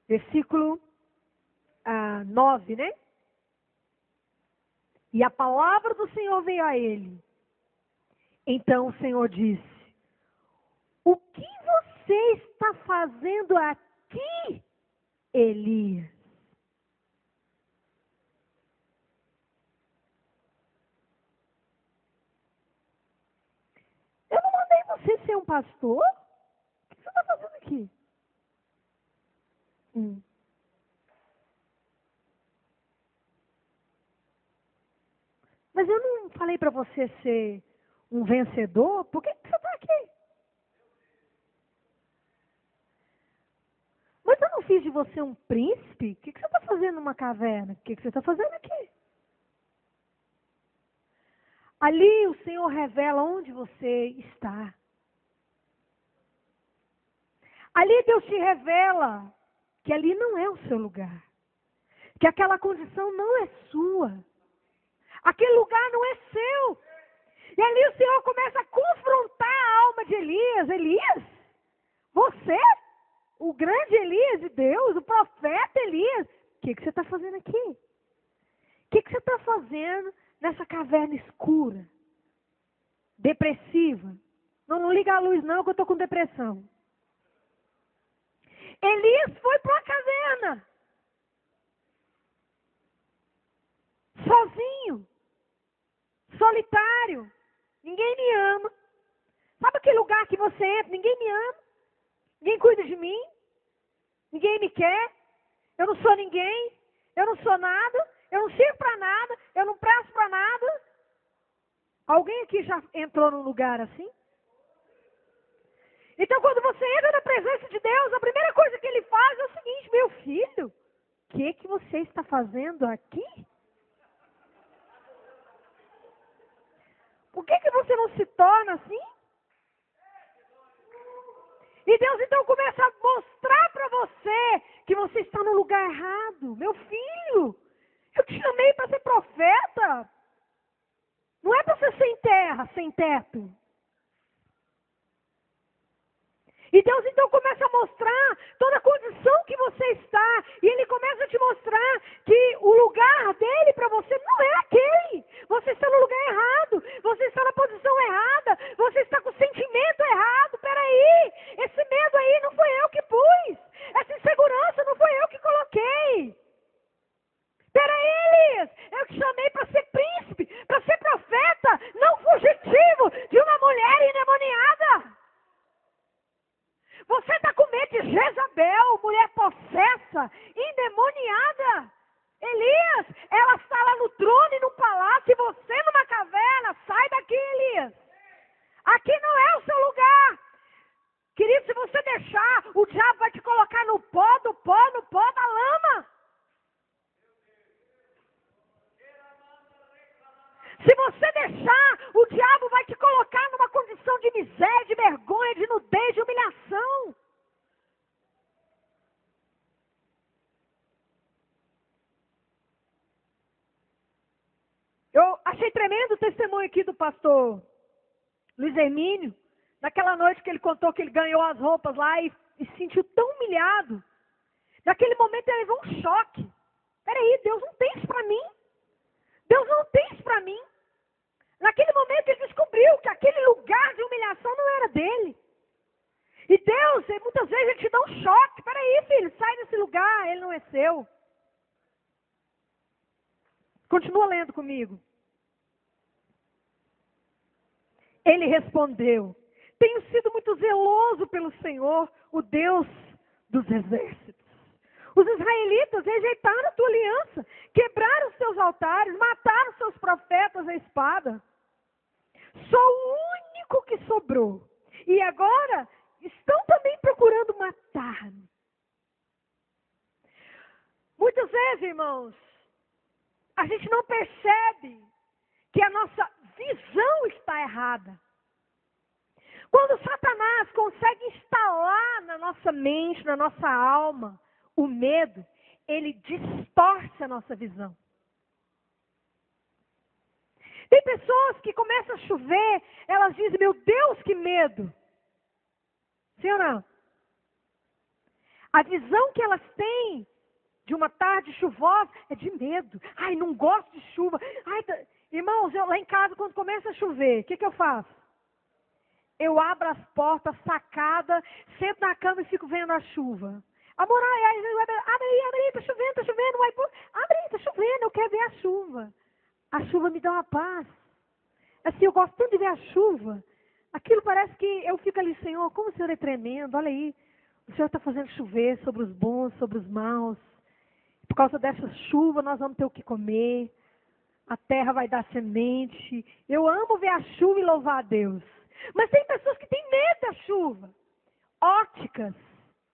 Speaker 2: Versículo 9, né? E a palavra do Senhor veio a ele. Então o Senhor disse, o que você está fazendo aqui, Elias? Eu não mandei você ser um pastor? O que você está fazendo aqui? Mas eu não falei para você ser um vencedor? Por que você está aqui? Mas eu não fiz de você um príncipe? O que você está fazendo numa caverna? O que você está fazendo aqui? Ali o Senhor revela onde você está. Ali Deus te revela que ali não é o seu lugar. Que aquela condição não é sua. Aquele lugar não é seu. E ali o Senhor começa a confrontar a alma de Elias. Elias, você, o grande Elias de Deus, o profeta Elias, o que você está fazendo aqui? O que você está fazendo nessa caverna escura, depressiva? Não liga a luz não, que eu estou com depressão. Elias foi para uma caverna, sozinho, solitário, ninguém me ama. Sabe aquele lugar que você entra, ninguém me ama, ninguém cuida de mim, ninguém me quer, eu não sou ninguém, eu não sou nada, eu não sirvo para nada, eu não presto para nada. Alguém aqui já entrou num lugar assim? Então, quando você entra na presença de Deus, a primeira coisa que Ele faz é o seguinte, meu filho, o que você está fazendo aqui? Por que você não se torna assim? E Deus então começa a mostrar para você que você está no lugar errado. Meu filho, eu te chamei para ser profeta. Não é para ser sem terra, sem teto. E Deus então começa a mostrar toda a condição que você está. E Ele começa a te mostrar que o lugar dele para você não é aquele. Você está no lugar mulher possessa, endemoniada. Elias, ela está lá no trono e no palácio, e você numa caverna. Sai daqui, Elias. Aqui não é o seu lugar. Querido, se você deixar, o diabo vai te colocar no pó da lama. Se você deixar, o diabo vai te colocar numa condição de miséria, de vergonha, de nudez, de humilhação. Eu achei tremendo o testemunho aqui do pastor Luiz Hermínio, naquela noite que ele contou que ele ganhou as roupas lá e se sentiu tão humilhado. Naquele momento ele levou um choque. Peraí, Deus não tem isso para mim. Deus não tem isso para mim. Naquele momento ele descobriu que aquele lugar de humilhação não era dele. E Deus, muitas vezes ele te dá um choque. Peraí, filho, sai desse lugar, ele não é seu. Continua lendo comigo. Ele respondeu: tenho sido muito zeloso pelo Senhor, o Deus dos exércitos. Os israelitas rejeitaram a tua aliança, quebraram os teus altares, mataram os seus profetas à espada. Sou o único que sobrou. E agora estão também procurando matar-me. Muitas vezes, irmãos, a gente não percebe que a nossa visão está errada. Quando Satanás consegue instalar na nossa mente, na nossa alma, o medo, ele distorce a nossa visão. Tem pessoas que começam a chover, elas dizem: meu Deus, que medo. Sim ou não? A visão que elas têm de uma tarde chuvosa é de medo. Ai, não gosto de chuva. Ai, irmãos, lá em casa, quando começa a chover, o que eu faço? Eu abro as portas, sacada, sento na cama e fico vendo a chuva. Amor, abre aí, tá chovendo. Abre aí, tá chovendo, eu quero ver a chuva. A chuva me dá uma paz. Assim, eu gosto tanto de ver a chuva. Aquilo parece que eu fico ali: Senhor, como o Senhor é tremendo, olha aí. O Senhor está fazendo chover sobre os bons, sobre os maus. Por causa dessa chuva, nós vamos ter o que comer. A terra vai dar semente. Eu amo ver a chuva e louvar a Deus. Mas tem pessoas que têm medo da chuva. Óticas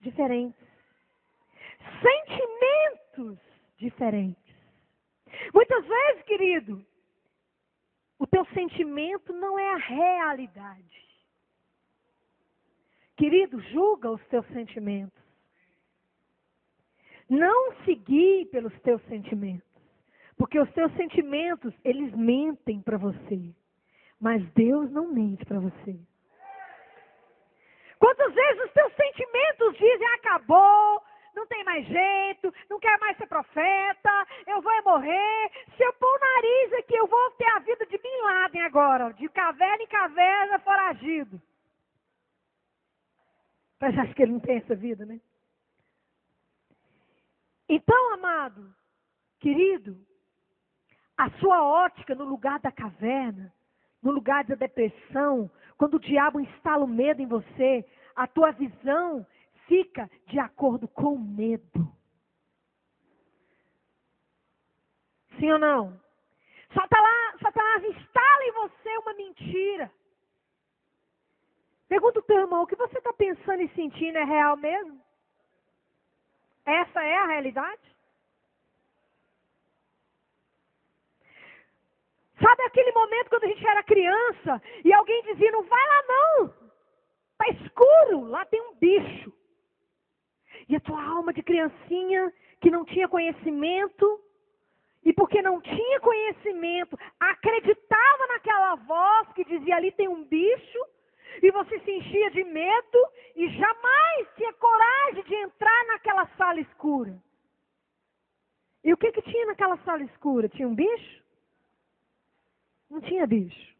Speaker 2: diferentes. Sentimentos diferentes. Muitas vezes, querido, o teu sentimento não é a realidade. Querido, julga os teus sentimentos. Não se guie pelos teus sentimentos. Porque os teus sentimentos, eles mentem para você. Mas Deus não mente para você. Quantas vezes os teus sentimentos dizem: acabou, não tem mais jeito, não quero mais ser profeta, eu vou morrer. Se eu pôr o nariz aqui, eu vou ter a vida de Bin Laden agora, de caverna em caverna, foragido. Mas acho que ele não tem essa vida, né? Então, amado, querido, a sua ótica no lugar da caverna, no lugar da depressão, quando o diabo instala o medo em você, a tua visão fica de acordo com o medo. Sim ou não? Satanás instala em você uma mentira. Pergunta o teu irmão: o que você está pensando e sentindo é real mesmo? Essa é a realidade? Sabe aquele momento quando a gente era criança e alguém dizia: não vai lá não, está escuro, lá tem um bicho. E a tua alma de criancinha que não tinha conhecimento, e porque não tinha conhecimento, acreditava naquela voz que dizia: ali tem um bicho, e você se enchia de medo e jamais tinha coragem de entrar naquela sala escura. E o que tinha naquela sala escura? Tinha um bicho? Não tinha bicho.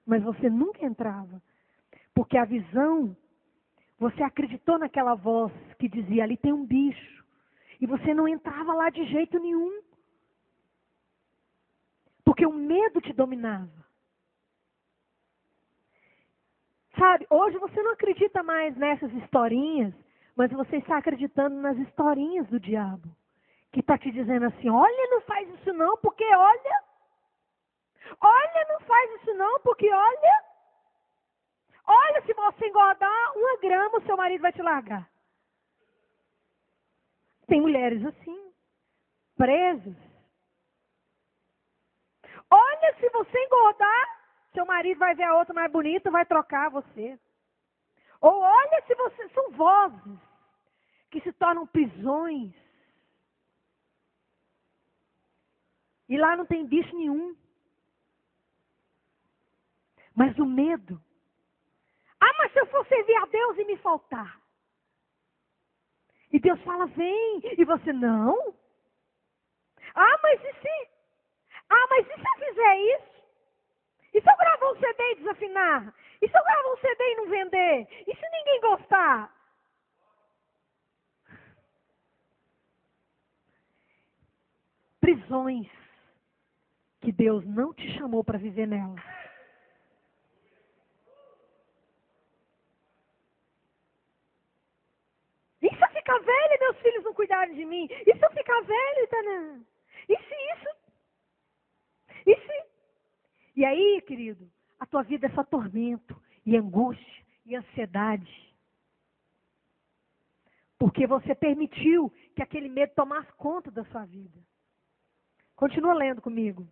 Speaker 2: Mas você nunca entrava. Porque a visão, você acreditou naquela voz que dizia: ali tem um bicho. E você não entrava lá de jeito nenhum. Porque o medo te dominava. Sabe, hoje você não acredita mais nessas historinhas, Mas você está acreditando nas historinhas do diabo. Que está te dizendo assim, olha, não faz isso não, porque olha. Olha, não faz isso não, porque olha. Olha, se você engordar 1 grama, o seu marido vai te largar. Tem mulheres assim, presas. Olha, se você engordar, seu marido vai ver a outra mais bonita, vai trocar você. Ou olha, se você... São vozes que se tornam prisões. E lá não tem bicho nenhum. Mas o medo. Ah, mas se eu for servir a Deus e me faltar? E Deus fala, vem. E você, não. Ah, mas e se? Ah, mas e se eu fizer isso? E se eu gravar um CD e desafinar? E se eu gravar um CD e não vender? E se ninguém gostar? Prisões que Deus não te chamou para viver nelas. E se eu ficar velha e meus filhos não cuidarem de mim? E se eu ficar velha? Tá, e se isso? E se? E aí, querido, a tua vida é só tormento, e angústia, e ansiedade. Porque você permitiu que aquele medo tomasse conta da sua vida. Continua lendo comigo.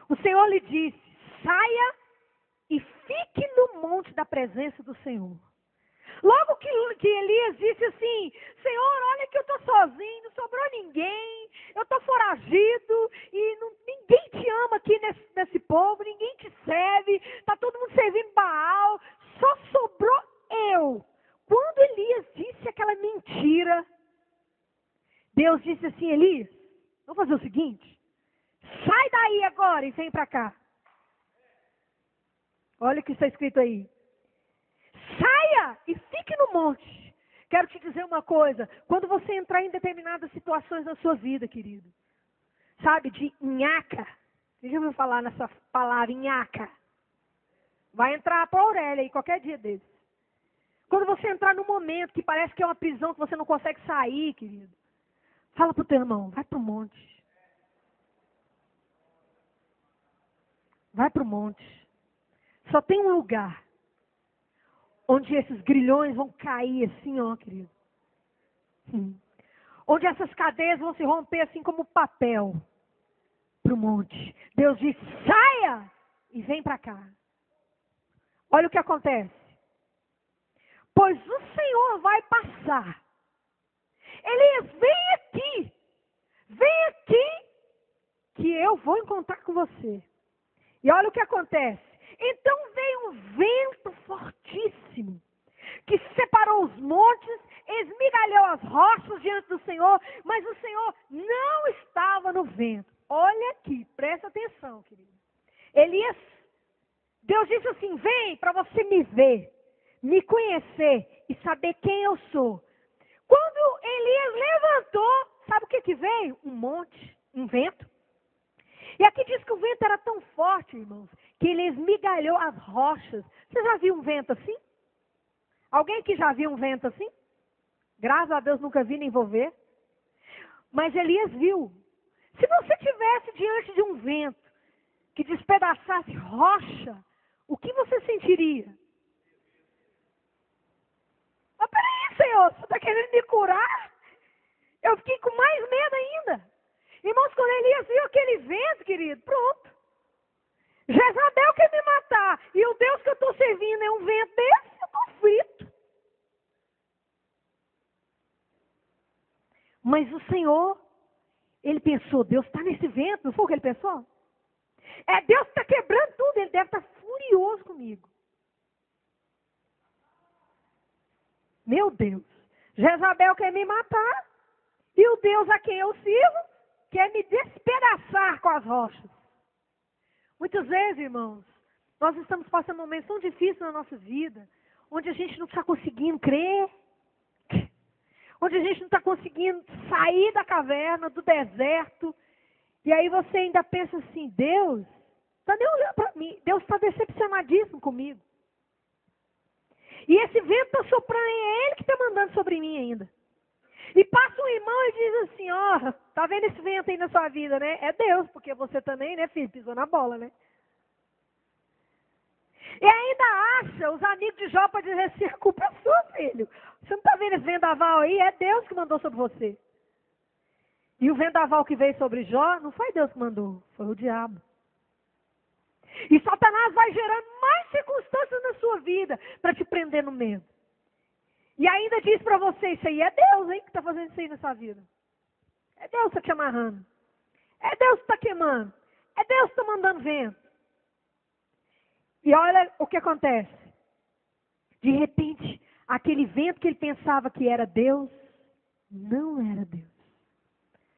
Speaker 2: O Senhor lhe disse, saia e fique no monte da presença do Senhor. Logo que Elias disse assim, Senhor, olha que eu estou sozinho, não sobrou ninguém, eu estou foragido e ninguém te ama aqui nesse povo, ninguém te serve, está todo mundo servindo Baal, só sobrou eu. Quando Elias disse aquela mentira, Deus disse assim, Elias, vamos fazer o seguinte, sai daí agora e vem para cá. Olha o que está escrito aí. Saia e fique no monte. Quero te dizer uma coisa. Quando você entrar em determinadas situações na sua vida, querido. Sabe, de nhaca. Você já ouviu falar nessa palavra, nhaca? Vai entrar para a Aurélia aí, qualquer dia desses. Quando você entrar num momento que parece que é uma prisão, que você não consegue sair, querido. Fala para o teu irmão, vai para o monte. Vai para o monte. Só tem um lugar onde esses grilhões vão cair assim, ó, querido. Onde essas cadeias vão se romper assim como papel. Para o monte. Deus diz, saia e vem para cá. Olha o que acontece. Pois o Senhor vai passar. Elias, vem aqui. Vem aqui que eu vou encontrar com você. E olha o que acontece. Então veio um vento fortíssimo, que separou os montes, esmigalhou as rochas diante do Senhor, mas o Senhor não estava no vento. Olha aqui, presta atenção, querido. Elias, Deus disse assim, vem para você me ver, me conhecer e saber quem eu sou. Quando Elias levantou, sabe o que veio? Um monte, um vento. E aqui diz que o vento era tão forte, irmãos, que ele esmigalhou as rochas. Você já viu um vento assim? Alguém que já viu um vento assim? Graças a Deus nunca vi nem vou ver. Mas Elias viu. Se você estivesse diante de um vento que despedaçasse rocha, o que você sentiria? Mas peraí, Senhor, você está querendo me curar? Eu fiquei com mais medo ainda. Irmãos, quando Elias viu aquele vento, querido, pronto. Jezabel quer me matar. E o Deus que eu estou servindo é um vento desse, eu estou frito. Mas o Senhor, ele pensou, Deus está nesse vento, não foi o que ele pensou? Deus está quebrando tudo, ele deve estar furioso comigo. Meu Deus, Jezabel quer me matar. E o Deus a quem eu sirvo quer me despedaçar com as rochas. Muitas vezes, irmãos, nós estamos passando momentos tão difíceis na nossa vida, onde a gente não está conseguindo crer, onde a gente não está conseguindo sair da caverna, do deserto, e aí você ainda pensa assim, Deus está nem olhando para mim, Deus está decepcionadíssimo comigo. E esse vento está soprando, é ele que está mandando sobre mim ainda. E passa um irmão e diz assim, ó, tá vendo esse vento aí na sua vida, né? É Deus, porque você também, né, filho, pisou na bola, né? E ainda acha, os amigos de Jó para dizer assim, a culpa é sua, filho. Você não tá vendo esse vendaval aí? É Deus que mandou sobre você. E o vendaval que veio sobre Jó, não foi Deus que mandou, foi o diabo. E Satanás vai gerando mais circunstâncias na sua vida para te prender no medo. E ainda diz para você, isso aí é Deus, hein, que está fazendo isso aí na sua vida. É Deus que está te amarrando. É Deus que está queimando. É Deus que está mandando vento. E olha o que acontece. De repente, aquele vento que ele pensava que era Deus, não era Deus.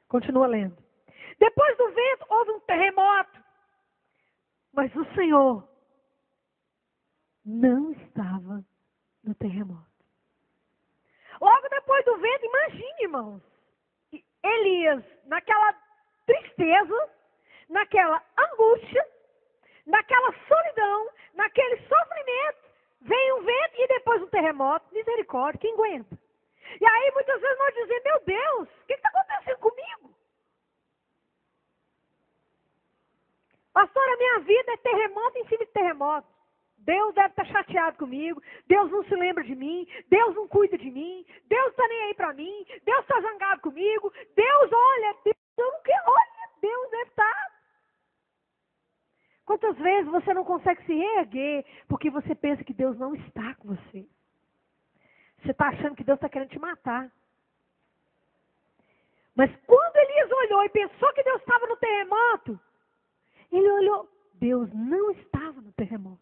Speaker 2: Continua lendo. Depois do vento, houve um terremoto. Mas o Senhor não estava no terremoto. Logo depois do vento, imagine, irmãos, Elias, naquela tristeza, naquela angústia, naquela solidão, naquele sofrimento, vem um vento e depois um terremoto. Misericórdia, quem aguenta? E aí muitas vezes nós dizemos, meu Deus, o que está acontecendo comigo? Pastor, a minha vida é terremoto em cima de terremoto. Deus deve estar chateado comigo, Deus não se lembra de mim, Deus não cuida de mim, Deus está nem aí para mim, Deus está zangado comigo, Deus, olha, Deus, eu não quero, olha, Deus deve estar. Quantas vezes você não consegue se reerguer porque você pensa que Deus não está com você? Você está achando que Deus está querendo te matar. Mas quando Elias olhou e pensou que Deus estava no terremoto, ele olhou, Deus não estava no terremoto.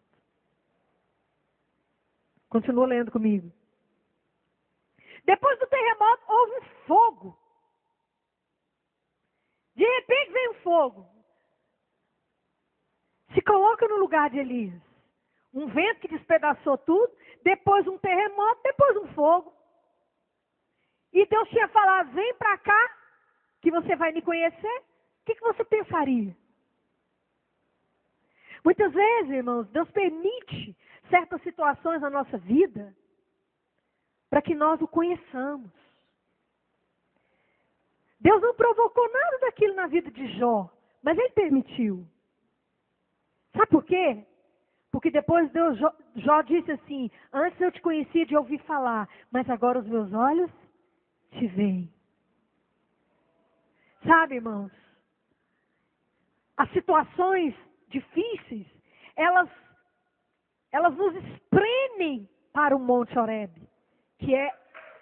Speaker 2: Continua lendo comigo. Depois do terremoto, houve um fogo. De repente vem um fogo. Se coloca no lugar de Elias. Um vento que despedaçou tudo, depois um terremoto, depois um fogo. E Deus tinha falado, vem para cá, que você vai me conhecer. O que você pensaria? Muitas vezes, irmãos, Deus permite certas situações na nossa vida para que nós o conheçamos. Deus não provocou nada daquilo na vida de Jó, mas Ele permitiu. Sabe por quê? Porque depois Jó disse assim, antes eu te conhecia de ouvir falar, mas agora os meus olhos te veem. Sabe, irmãos, as situações difíceis, elas nos espremem para o Monte Horebe, que é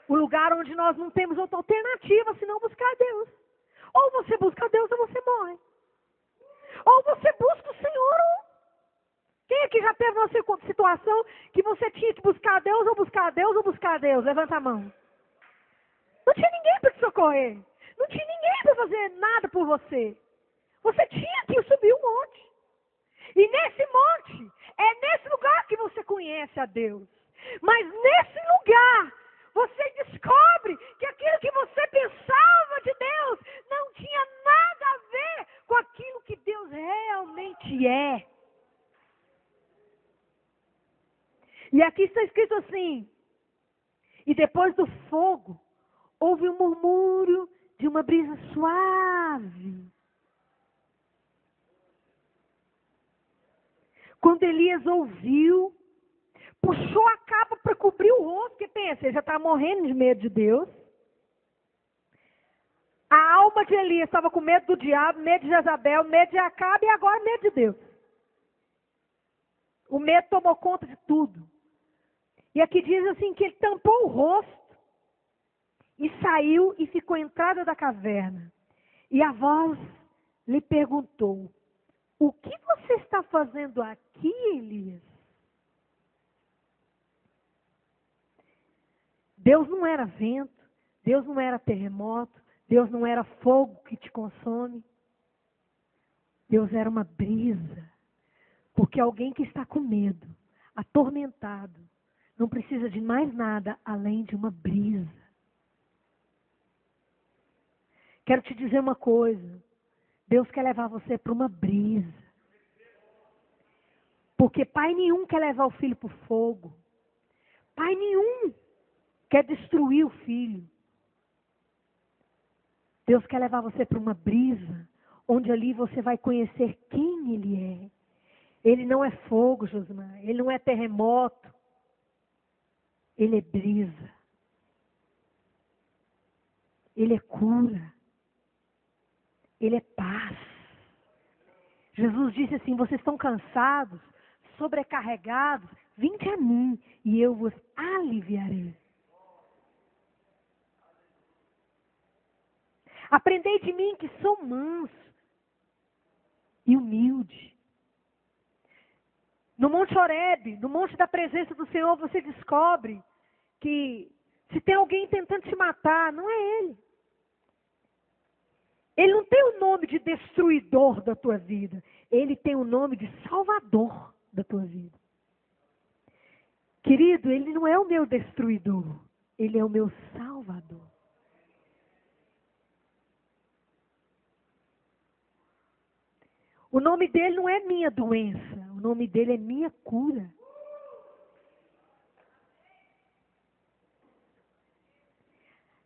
Speaker 2: o lugar onde nós não temos outra alternativa senão buscar Deus. Ou você busca Deus ou você morre. Ou você busca o Senhor. Quem aqui já teve uma situação que você tinha que buscar Deus ou buscar Deus ou buscar Deus? Levanta a mão. Não tinha ninguém para te socorrer. Não tinha ninguém para fazer nada por você. Você tinha que subir um monte. E nesse monte, é nesse lugar que você conhece a Deus. Mas nesse lugar, você descobre que aquilo que você pensava de Deus não tinha nada a ver com aquilo que Deus realmente é. E aqui está escrito assim, e depois do fogo, houve um murmúrio de uma brisa suave. Quando Elias ouviu, puxou a capa para cobrir o rosto, porque pensa, ele já estava morrendo de medo de Deus. A alma de Elias estava com medo do diabo, medo de Jezabel, medo de Acabe e agora medo de Deus. O medo tomou conta de tudo. E aqui diz assim que ele tampou o rosto e saiu e ficou à entrada da caverna. E a voz lhe perguntou, o que você está fazendo aqui, Elias? Deus não era vento, Deus não era terremoto, Deus não era fogo que te consome. Deus era uma brisa. Porque alguém que está com medo, atormentado, não precisa de mais nada além de uma brisa. Quero te dizer uma coisa. Deus quer levar você para uma brisa. Porque pai nenhum quer levar o filho para o fogo. Pai nenhum quer destruir o filho. Deus quer levar você para uma brisa, onde ali você vai conhecer quem Ele é. Ele não é fogo, Josimar. Ele não é terremoto. Ele é brisa. Ele é cura. Ele é paz. Jesus disse assim, vocês estão cansados, sobrecarregados, vinde a mim e eu vos aliviarei. Aprendei de mim que sou manso e humilde. No Monte Horebe, no monte da presença do Senhor, você descobre que se tem alguém tentando te matar, não é Ele. Ele não tem o nome de destruidor da tua vida. Ele tem o nome de salvador da tua vida. Querido, Ele não é o meu destruidor. Ele é o meu salvador. O nome dele não é minha doença. O nome dele é minha cura.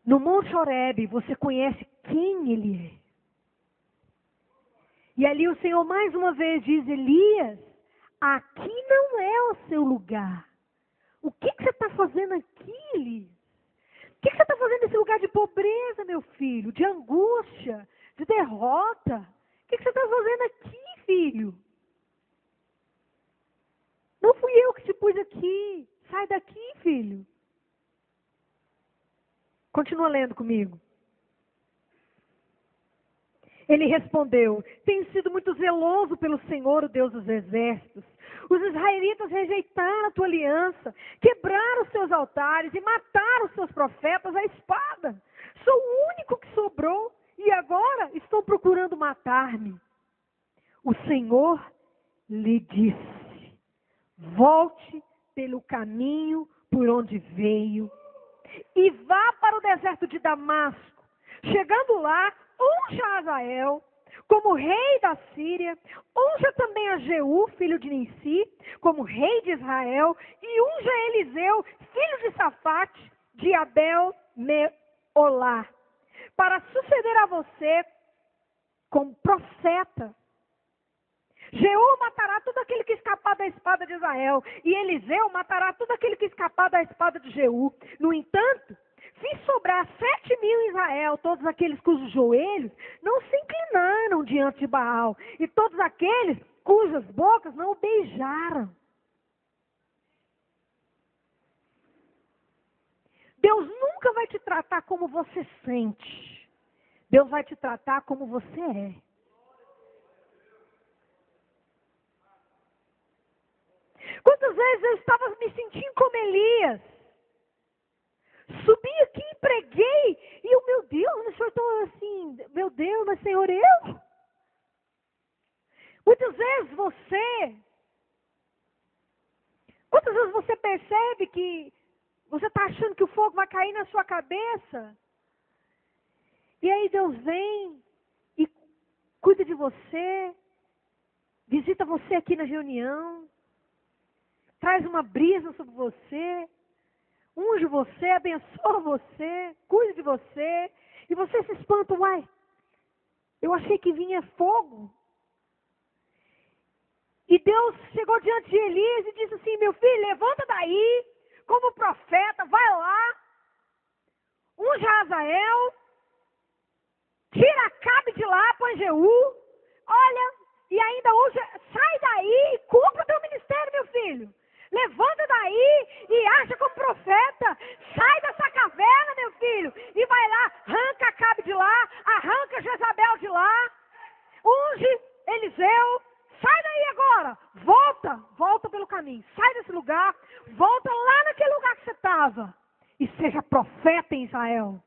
Speaker 2: No Monte Horebe, você conhece quem Ele é. E ali o Senhor mais uma vez diz, Elias, aqui não é o seu lugar. O que você está fazendo aqui, Elias? O que você está fazendo nesse lugar de pobreza, meu filho? De angústia, de derrota? O que você está fazendo aqui, filho? Não fui eu que te pus aqui. Sai daqui, filho. Continua lendo comigo. Ele respondeu, tenho sido muito zeloso pelo Senhor, o Deus dos exércitos. Os israelitas rejeitaram a tua aliança, quebraram os teus altares e mataram os teus profetas à espada. Sou o único que sobrou e agora estão procurando matar-me. O Senhor lhe disse, volte pelo caminho por onde veio e vá para o deserto de Damasco. Chegando lá, unja Azael como rei da Síria, unja também a Jeú, filho de Nissi, como rei de Israel, e unja Eliseu, filho de Safate, de Abel-Meolá, para suceder a você como profeta. Jeú matará todo aquele que escapar da espada de Israel, e Eliseu matará todo aquele que escapar da espada de Jeú. No entanto, fiz sobrar 7.000 em Israel, todos aqueles cujos joelhos não se inclinaram diante de Baal, e todos aqueles cujas bocas não o beijaram. Deus nunca vai te tratar como você sente. Deus vai te tratar como você é. Quantas vezes eu estava me sentindo como Elias? Subi aqui e preguei. E eu, meu Deus, o Senhor está assim, meu Deus, mas Senhor, eu? Muitas vezes você percebe que você está achando que o fogo vai cair na sua cabeça. E aí Deus vem e cuida de você, visita você aqui na reunião, traz uma brisa sobre você, unge você, abençoa você, cuida de você, e você se espanta, uai, eu achei que vinha fogo. E Deus chegou diante de Elias e disse assim, meu filho, levanta daí, como profeta, vai lá, unge Azael, tira Acabe de lá, põe Jeú, olha, e ainda unja, sai daí e cumpra o teu ministério, meu filho. Levanta daí e acha como profeta. Sai dessa caverna, meu filho. E vai lá, arranca Acabe de lá, arranca Jezabel de lá. Unge Eliseu. Sai daí agora. Volta pelo caminho. Sai desse lugar, volta lá naquele lugar que você estava. E seja profeta em Israel.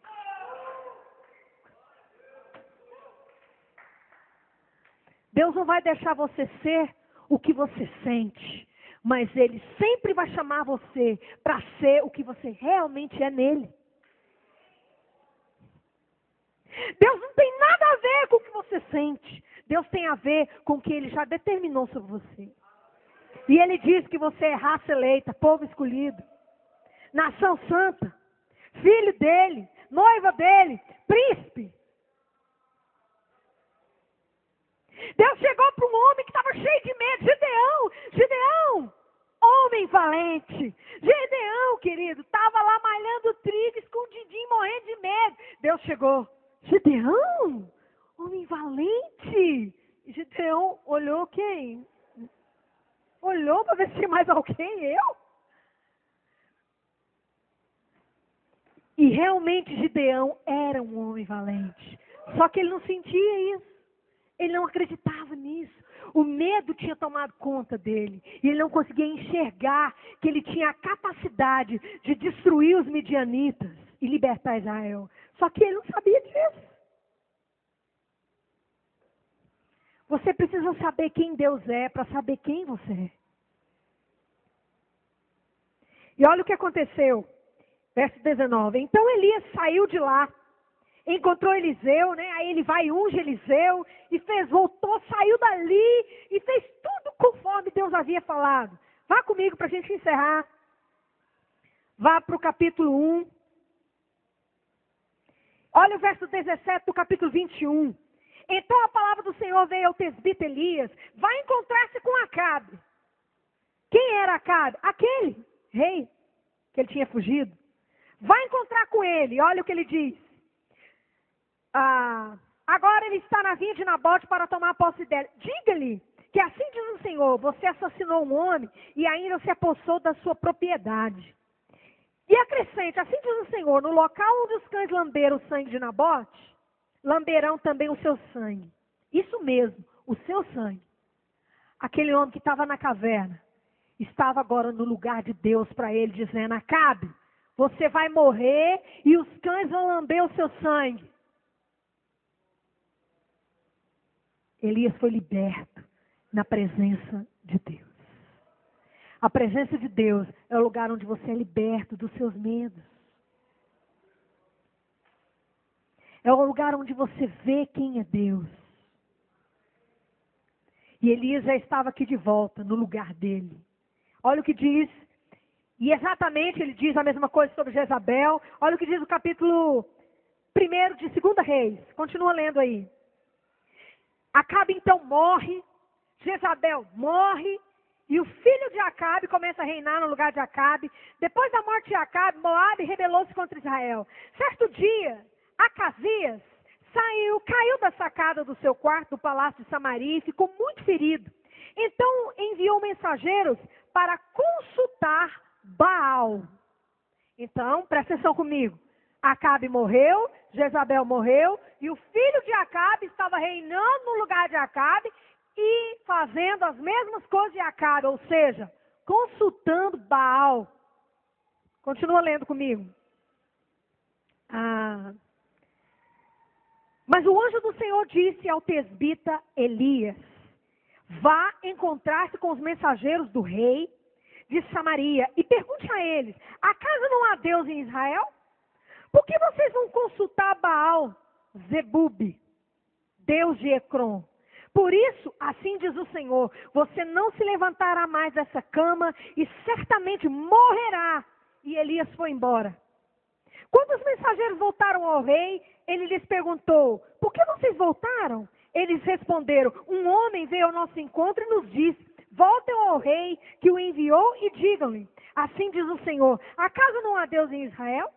Speaker 2: Deus não vai deixar você ser o que você sente. Mas Ele sempre vai chamar você para ser o que você realmente é nele. Deus não tem nada a ver com o que você sente. Deus tem a ver com o que Ele já determinou sobre você. E Ele diz que você é raça eleita, povo escolhido. nação santa, filho dele, noiva dele, príncipe. Deus chegou para um homem que estava cheio de medo, Gideão, homem valente. Gideão, querido, estava lá malhando trigo, escondidinho, morrendo de medo. Deus chegou, Gideão, homem valente. E Gideão olhou quem? Olhou para ver se tinha mais alguém, eu? E realmente Gideão era um homem valente. Só que ele não sentia isso. Ele não acreditava nisso. O medo tinha tomado conta dele. E ele não conseguia enxergar que ele tinha a capacidade de destruir os midianitas e libertar Israel. Só que ele não sabia disso. Você precisa saber quem Deus é para saber quem você é. E olha o que aconteceu. Verso 19. Então Elias saiu de lá. Encontrou Eliseu, né? Aí ele vai e unge Eliseu e voltou, saiu dali e fez tudo conforme Deus havia falado. Vá comigo para a gente encerrar. Vá para o capítulo 1. Olha o verso 17 do capítulo 21. Então a palavra do Senhor veio ao tesbita Elias. Vai encontrar-se com Acabe. Quem era Acabe? Aquele rei que ele tinha fugido. Vai encontrar com ele. Olha o que ele diz. Agora ele está na vinha de Nabote para tomar posse dela. Diga-lhe que assim diz o Senhor, você assassinou um homem e ainda se apossou da sua propriedade. E acrescente, assim diz o Senhor, no local onde os cães lamberam o sangue de Nabote, lamberão também o seu sangue. Isso mesmo, o seu sangue. Aquele homem que estava na caverna, estava agora no lugar de Deus para ele, dizendo, Acabe, você vai morrer e os cães vão lamber o seu sangue. Elias foi liberto na presença de Deus. A presença de Deus é o lugar onde você é liberto dos seus medos. É o lugar onde você vê quem é Deus. E Elias já estava aqui de volta, no lugar dele. Olha o que diz. E exatamente ele diz a mesma coisa sobre Jezabel. Olha o que diz o capítulo 1 de 2 Reis. Continua lendo aí. Acabe então morre, Jezabel morre, e o filho de Acabe começa a reinar no lugar de Acabe. Depois da morte de Acabe, Moabe rebelou-se contra Israel. Certo dia, Acasias caiu da sacada do seu quarto do palácio de Samaria e ficou muito ferido. Então enviou mensageiros para consultar Baal. Então, presta atenção comigo. Acabe morreu, Jezabel morreu, e o filho de Acabe estava reinando no lugar de Acabe e fazendo as mesmas coisas de Acabe, ou seja, consultando Baal. Continua lendo comigo. Mas o anjo do Senhor disse ao tesbita Elias, vá encontrar-se com os mensageiros do rei de Samaria e pergunte a eles, acaso não há Deus em Israel? Por que vocês vão consultar Baal, Zebub, Deus de Ecrom? Por isso, assim diz o Senhor, você não se levantará mais dessa cama e certamente morrerá. E Elias foi embora. Quando os mensageiros voltaram ao rei, ele lhes perguntou, por que vocês voltaram? Eles responderam, um homem veio ao nosso encontro e nos disse, voltem ao rei que o enviou e digam-lhe, assim diz o Senhor, acaso não há Deus em Israel?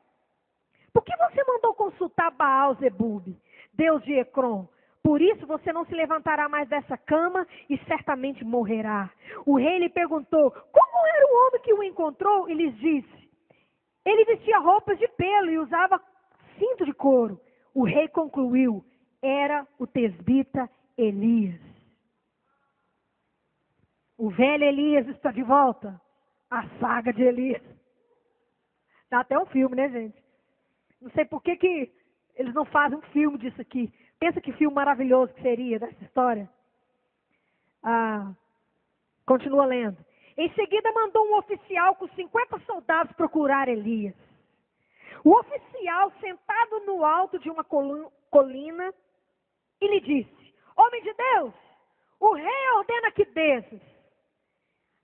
Speaker 2: Por que você mandou consultar Baal, Zebub, Deus de Ecrom? Por isso você não se levantará mais dessa cama e certamente morrerá. O rei lhe perguntou, como era o homem que o encontrou? E lhes disse, ele vestia roupas de pelo e usava cinto de couro. O rei concluiu, era o tesbita Elias. O velho Elias está de volta. A saga de Elias. Dá até um filme, né, gente? Não sei por que eles não fazem um filme disso aqui. Pensa que filme maravilhoso que seria dessa história. Continua lendo. Em seguida mandou um oficial com 50 soldados procurar Elias. O oficial, sentado no alto de uma colina, e lhe disse, homem de Deus, o rei ordena que desças.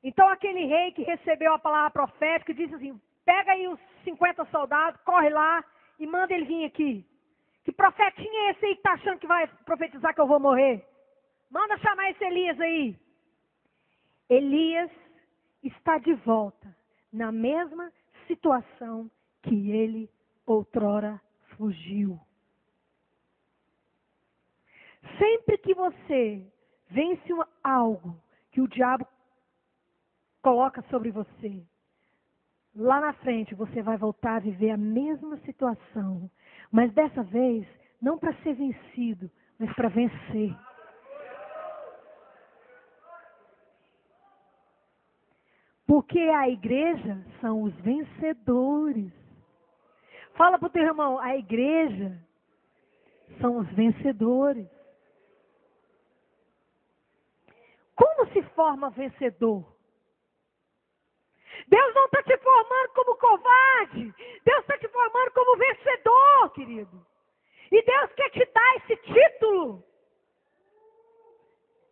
Speaker 2: Então aquele rei que recebeu a palavra profética disse assim, pega aí os 50 soldados, corre lá e manda ele vir aqui. Que profetinha é esse aí que está achando que vai profetizar que eu vou morrer? Manda chamar esse Elias aí. Elias está de volta na mesma situação que ele outrora fugiu. Sempre que você vence algo que o diabo coloca sobre você, lá na frente você vai voltar a viver a mesma situação, mas dessa vez não para ser vencido, mas para vencer. Porque a igreja são os vencedores. Fala para o teu irmão, a igreja são os vencedores. Como se forma vencedor? Deus não está te formando como covarde. Deus está te formando como vencedor, querido. E Deus quer te dar esse título.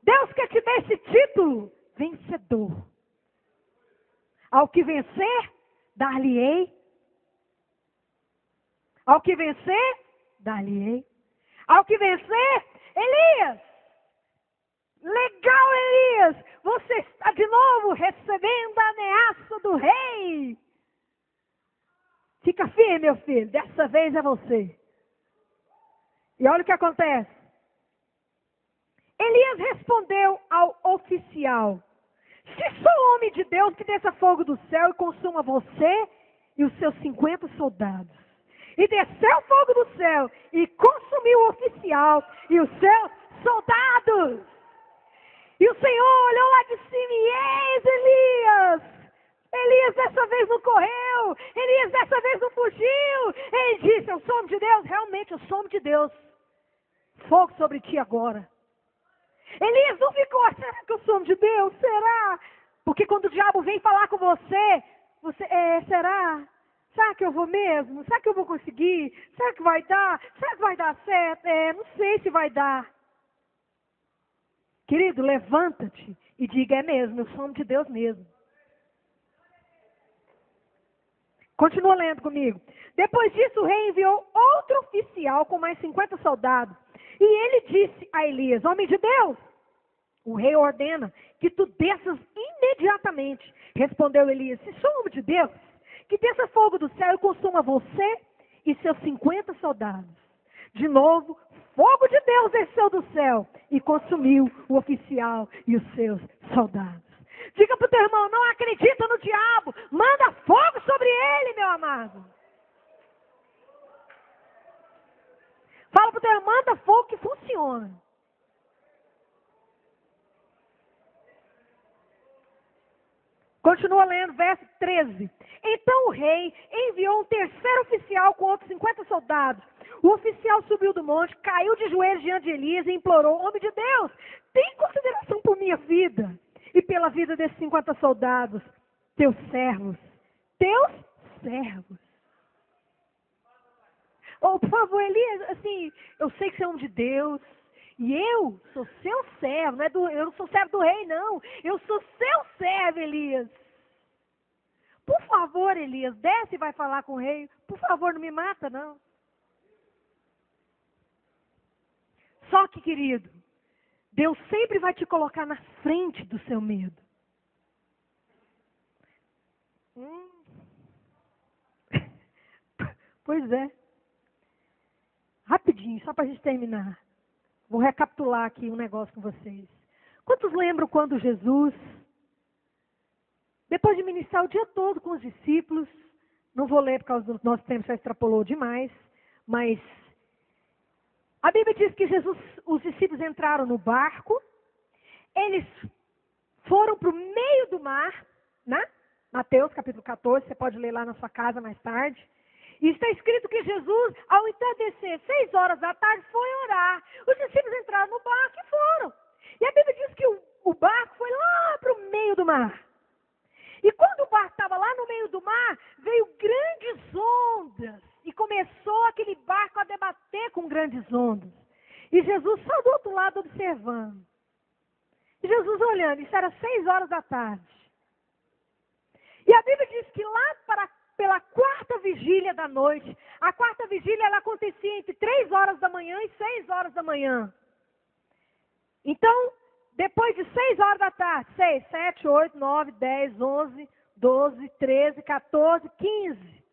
Speaker 2: Deus quer te dar esse título, vencedor. Ao que vencer, dar-lhe-ei. Ao que vencer, dar-lhe-ei. Ao que vencer, Elias. Legal, Elias. Você está de novo recebendo a ameaça do rei. Fica firme, meu filho. Dessa vez é você. E olha o que acontece. Elias respondeu ao oficial: se sou homem de Deus, que desça fogo do céu e consuma você e os seus 50 soldados. E desceu fogo do céu e consumiu o oficial e os seus soldados. E o Senhor olhou lá de cima e eis Elias. Elias dessa vez não correu. Elias dessa vez não fugiu. Ele disse: eu sou homem de Deus. Realmente eu sou homem de Deus. Fogo sobre ti agora. Elias não ficou: será que eu sou homem de Deus? Será? Porque quando o diabo vem falar com você, será? Será que eu vou mesmo? Será que eu vou conseguir? Será que vai dar? Será que vai dar certo? Não sei se vai dar. Querido, levanta-te e diga: é mesmo, eu sou homem de Deus mesmo. Continua lendo comigo. Depois disso, o rei enviou outro oficial com mais 50 soldados. E ele disse a Elias: homem de Deus, o rei ordena que tu desças imediatamente. Respondeu Elias: se sou homem de Deus, que desça fogo do céu e consuma você e seus 50 soldados. De novo, fogo de Deus desceu do céu e consumiu o oficial e os seus soldados. Diga para o teu irmão: não acredita no diabo, manda fogo sobre ele, meu amado. Fala para o teu irmão: manda fogo que funciona. Continua lendo, verso 13. Então o rei enviou um terceiro oficial com outros 50 soldados. O oficial subiu do monte, caiu de joelhos diante de Elias e implorou: homem de Deus, tem consideração por minha vida e pela vida desses 50 soldados, teus servos. Teus servos. Oh, por favor, Elias, assim, eu sei que você é homem de Deus. E eu sou seu servo, eu não sou servo do rei, não. Eu sou seu servo, Elias. Por favor, Elias, desce e vai falar com o rei. Por favor, não me mata, não. Só que, querido, Deus sempre vai te colocar na frente do seu medo. Pois é. Rapidinho, só para a gente terminar. Vou recapitular aqui um negócio com vocês. Quantos lembram quando Jesus, depois de ministrar o dia todo com os discípulos, não vou ler por causa do nosso tempo, já extrapolou demais, mas a Bíblia diz que os discípulos entraram no barco, eles foram para o meio do mar, né? Mateus capítulo 14, você pode ler lá na sua casa mais tarde. E está escrito que Jesus, ao entardecer, 6 horas da tarde, foi orar. Os discípulos entraram no barco e foram. E a Bíblia diz que o barco foi lá para o meio do mar. E quando o barco estava lá no meio do mar, veio grandes ondas. E começou aquele barco a debater com grandes ondas. E Jesus só do outro lado observando. E Jesus olhando, isso era 6 horas da tarde. E a Bíblia diz que lá pela quarta vigília da noite. A quarta vigília ela acontecia entre 3 horas da manhã e 6 horas da manhã. Então, depois de 6 horas da tarde, 6, 7, 8, 9, 10, 11, 12, 13, 14, 15.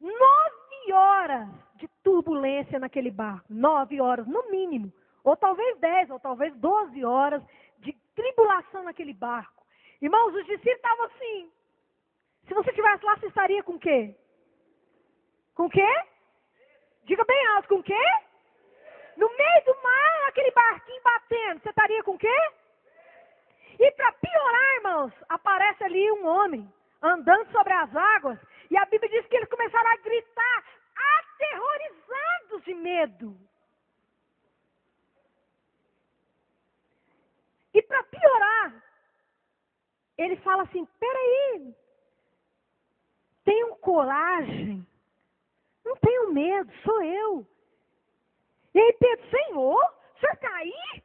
Speaker 2: 9 horas de turbulência naquele barco. 9 horas, no mínimo. Ou talvez 10, ou talvez 12 horas de tribulação naquele barco. Irmãos, os discípulos estavam assim. Se você estivesse lá, você estaria com o quê? Com o quê? Diga bem alto, com o quê? No meio do mar, aquele barquinho batendo, você estaria com o quê? E para piorar, irmãos, aparece ali um homem andando sobre as águas. E a Bíblia diz que eles começaram a gritar, aterrorizados de medo. E para piorar, ele fala assim, peraí, tenham coragem, não tenham medo, sou eu. E aí Pedro, Senhor, o senhor está aí?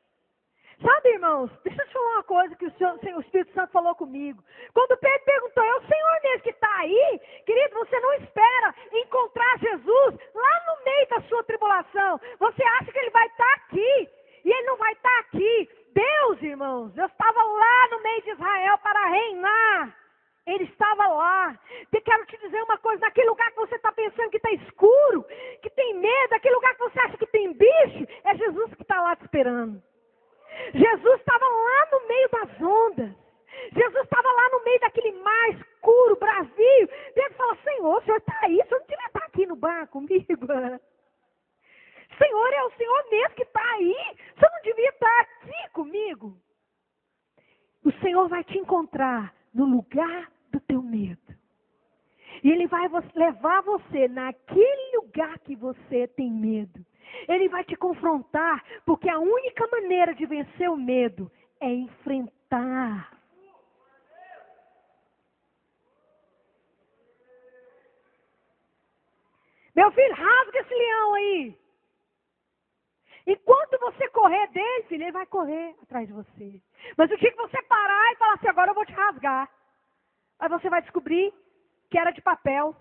Speaker 2: Sabe, irmãos, deixa eu te falar uma coisa que o Espírito Santo falou comigo. Quando Pedro perguntou, é o Senhor mesmo que está aí? Querido, você não espera encontrar Jesus lá no meio da sua tribulação. Você acha que ele vai estar aqui, e ele não vai estar aqui. Deus, irmãos, eu estava lá no meio de Israel para reinar. Ele estava lá. E quero te dizer uma coisa, naquele lugar que você está pensando que está escuro, que tem medo, aquele lugar que você acha que tem bicho, é Jesus que está lá te esperando. Jesus estava lá no meio das ondas. Jesus estava lá no meio daquele mar escuro, bravio. Pedro fala, Senhor, o senhor está aí, o senhor não devia estar aqui no barco comigo. Senhor, é o Senhor mesmo que está aí. O senhor não devia estar aqui comigo. O Senhor vai te encontrar no lugar do teu medo. E Ele vai levar você naquele lugar que você tem medo. Ele vai te confrontar, porque a única maneira de vencer o medo é enfrentar. Meu filho, rasga esse leão aí. Enquanto você correr dele, filho, ele vai correr atrás de você. Mas o dia que você parar e falar assim, agora eu vou te rasgar. Aí você vai descobrir que era de papel.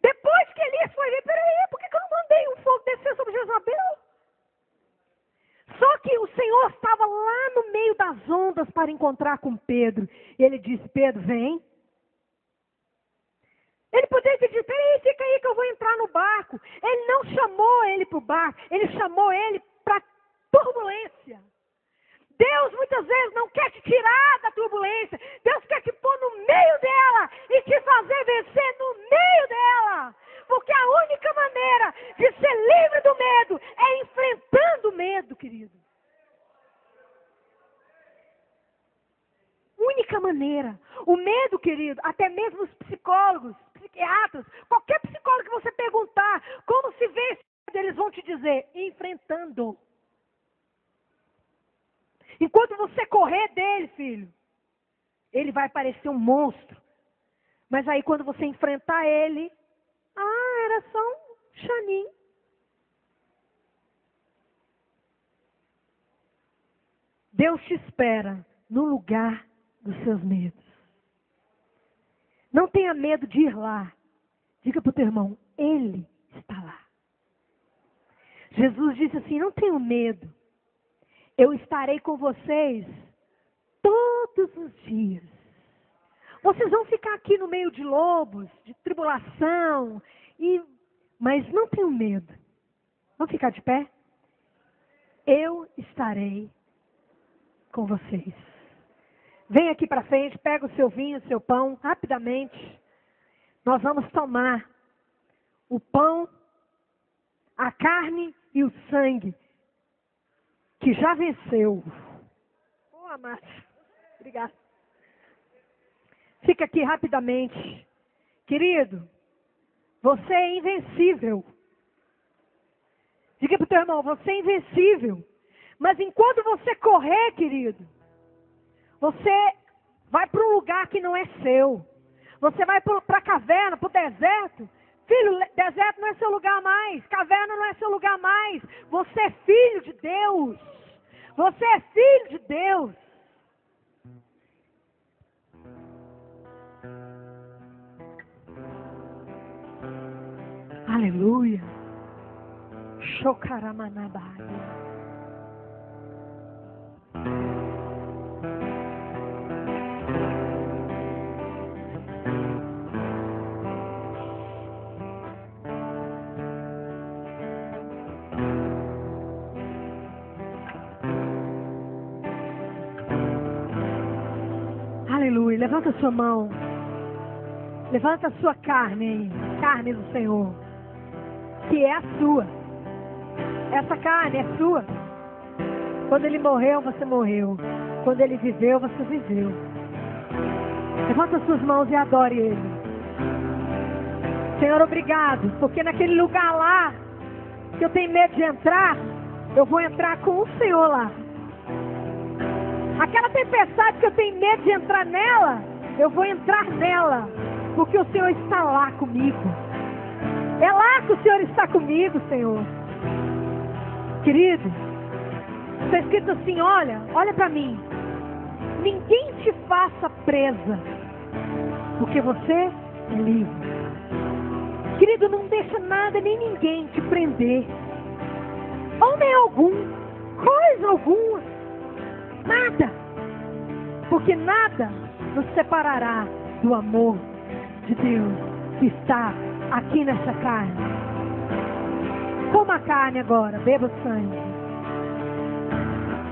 Speaker 2: Depois que Elias foi ver, peraí, por que eu não mandei um fogo descer sobre Jezabel? Só que o Senhor estava lá no meio das ondas para encontrar com Pedro. E ele disse, Pedro, vem. Ele poderia ter dito, peraí, fica aí que eu vou entrar no barco. Ele não chamou ele para o barco, ele chamou ele para a turbulência. Deus muitas vezes não quer te tirar da turbulência. Deus quer te pôr no meio dela e te fazer vencer no meio dela. Porque a única maneira de ser livre do medo é enfrentando o medo, querido. Única maneira. O medo, querido, até mesmo os psicólogos, psiquiatras, qualquer psicólogo que você perguntar, como se vê esse medo, eles vão te dizer, enfrentando. Enquanto você correr dele, filho, ele vai parecer um monstro. Mas aí quando você enfrentar ele, era só um chaninho. Deus te espera no lugar dos seus medos. Não tenha medo de ir lá. Diga para o teu irmão, Ele está lá. Jesus disse assim, não tenham medo. Eu estarei com vocês todos os dias. Vocês vão ficar aqui no meio de lobos, de tribulação, mas não tenham medo. Vamos ficar de pé? Eu estarei com vocês. Vem aqui para frente, pega o seu vinho, o seu pão, rapidamente. Nós vamos tomar o pão, a carne e o sangue, que já venceu. Amado. Obrigada. Fica aqui rapidamente. Querido, você é invencível. Diga para o teu irmão, você é invencível. Mas enquanto você correr, querido, você vai para um lugar que não é seu. Você vai para a caverna, para o deserto. Filho, deserto não é seu lugar mais. Caverna não é seu lugar mais. Você é filho de Deus. Você é filho de Deus. Aleluia. Shokaramanabaya. Aleluia. Levanta a sua mão. Levanta a sua carne aí. Carne do Senhor. Que é a sua. Essa carne é sua. Quando Ele morreu, você morreu. Quando Ele viveu, você viveu. Levanta as suas mãos e adore Ele. Senhor, obrigado. Porque naquele lugar lá, que eu tenho medo de entrar, eu vou entrar com o Senhor lá. Aquela tempestade que eu tenho medo de entrar nela, eu vou entrar nela. Porque o Senhor está lá comigo. É lá que o Senhor está comigo, Senhor. Querido, está escrito assim, olha para mim. Ninguém te faça presa, porque você é livre. Querido, não deixa nada nem ninguém te prender. Homem algum, coisa alguma, nada. Porque nada nos separará do amor de Deus que está aqui nessa carne. Coma a carne agora, beba o sangue.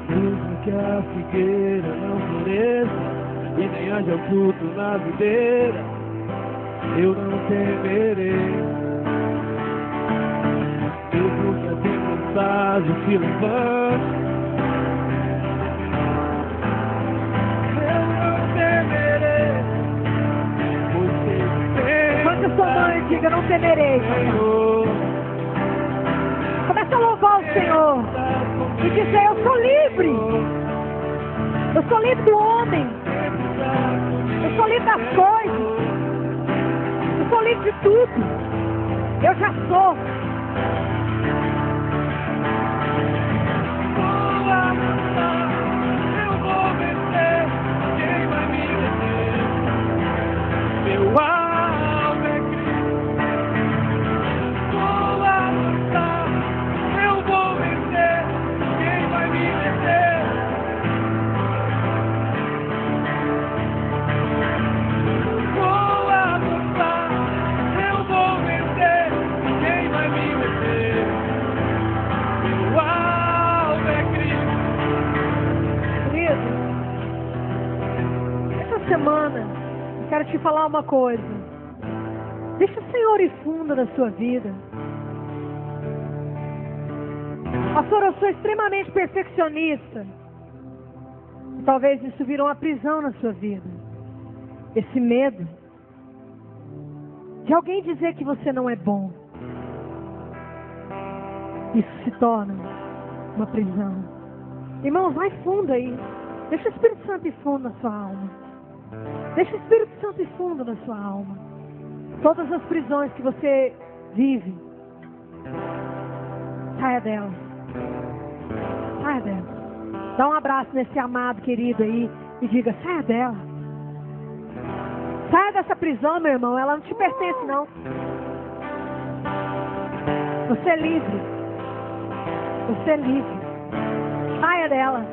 Speaker 3: Mesmo que a figueira não floresça e nem haja fruto na videira, eu não temerei. Mesmo que a tempestade se levante, eu não temerei.
Speaker 2: Levanta sua mão e diga, não temerei. Começa a louvar o Senhor e dizer, eu sou livre. Eu sou livre do homem. Eu sou livre das coisas. Eu sou livre de tudo. Eu já sou.
Speaker 3: Eu vou vencer. Quem vai me vencer? Meu alvo é Cristo. Vou avançar. Eu vou vencer. Quem vai me vencer? Vou avançar. Eu vou vencer. Quem vai me vencer? Meu alvo é Cristo.
Speaker 2: Querido, essa semana eu quero te falar uma coisa. Deixa o Senhor ir fundo na sua vida. Pastor, eu sou extremamente perfeccionista. Talvez isso virou uma prisão na sua vida. Esse medo de alguém dizer que você não é bom. Isso se torna uma prisão. Irmãos, vai fundo aí. Deixa o Espírito Santo ir fundo na sua alma. Deixa o Espírito Santo ir fundo na sua alma. Todas as prisões que você vive, saia delas. Saia dela. Dá um abraço nesse amado querido aí e diga, saia dela. Saia dessa prisão, meu irmão. Ela não te pertence, não. Você é livre. Você é livre. Saia dela.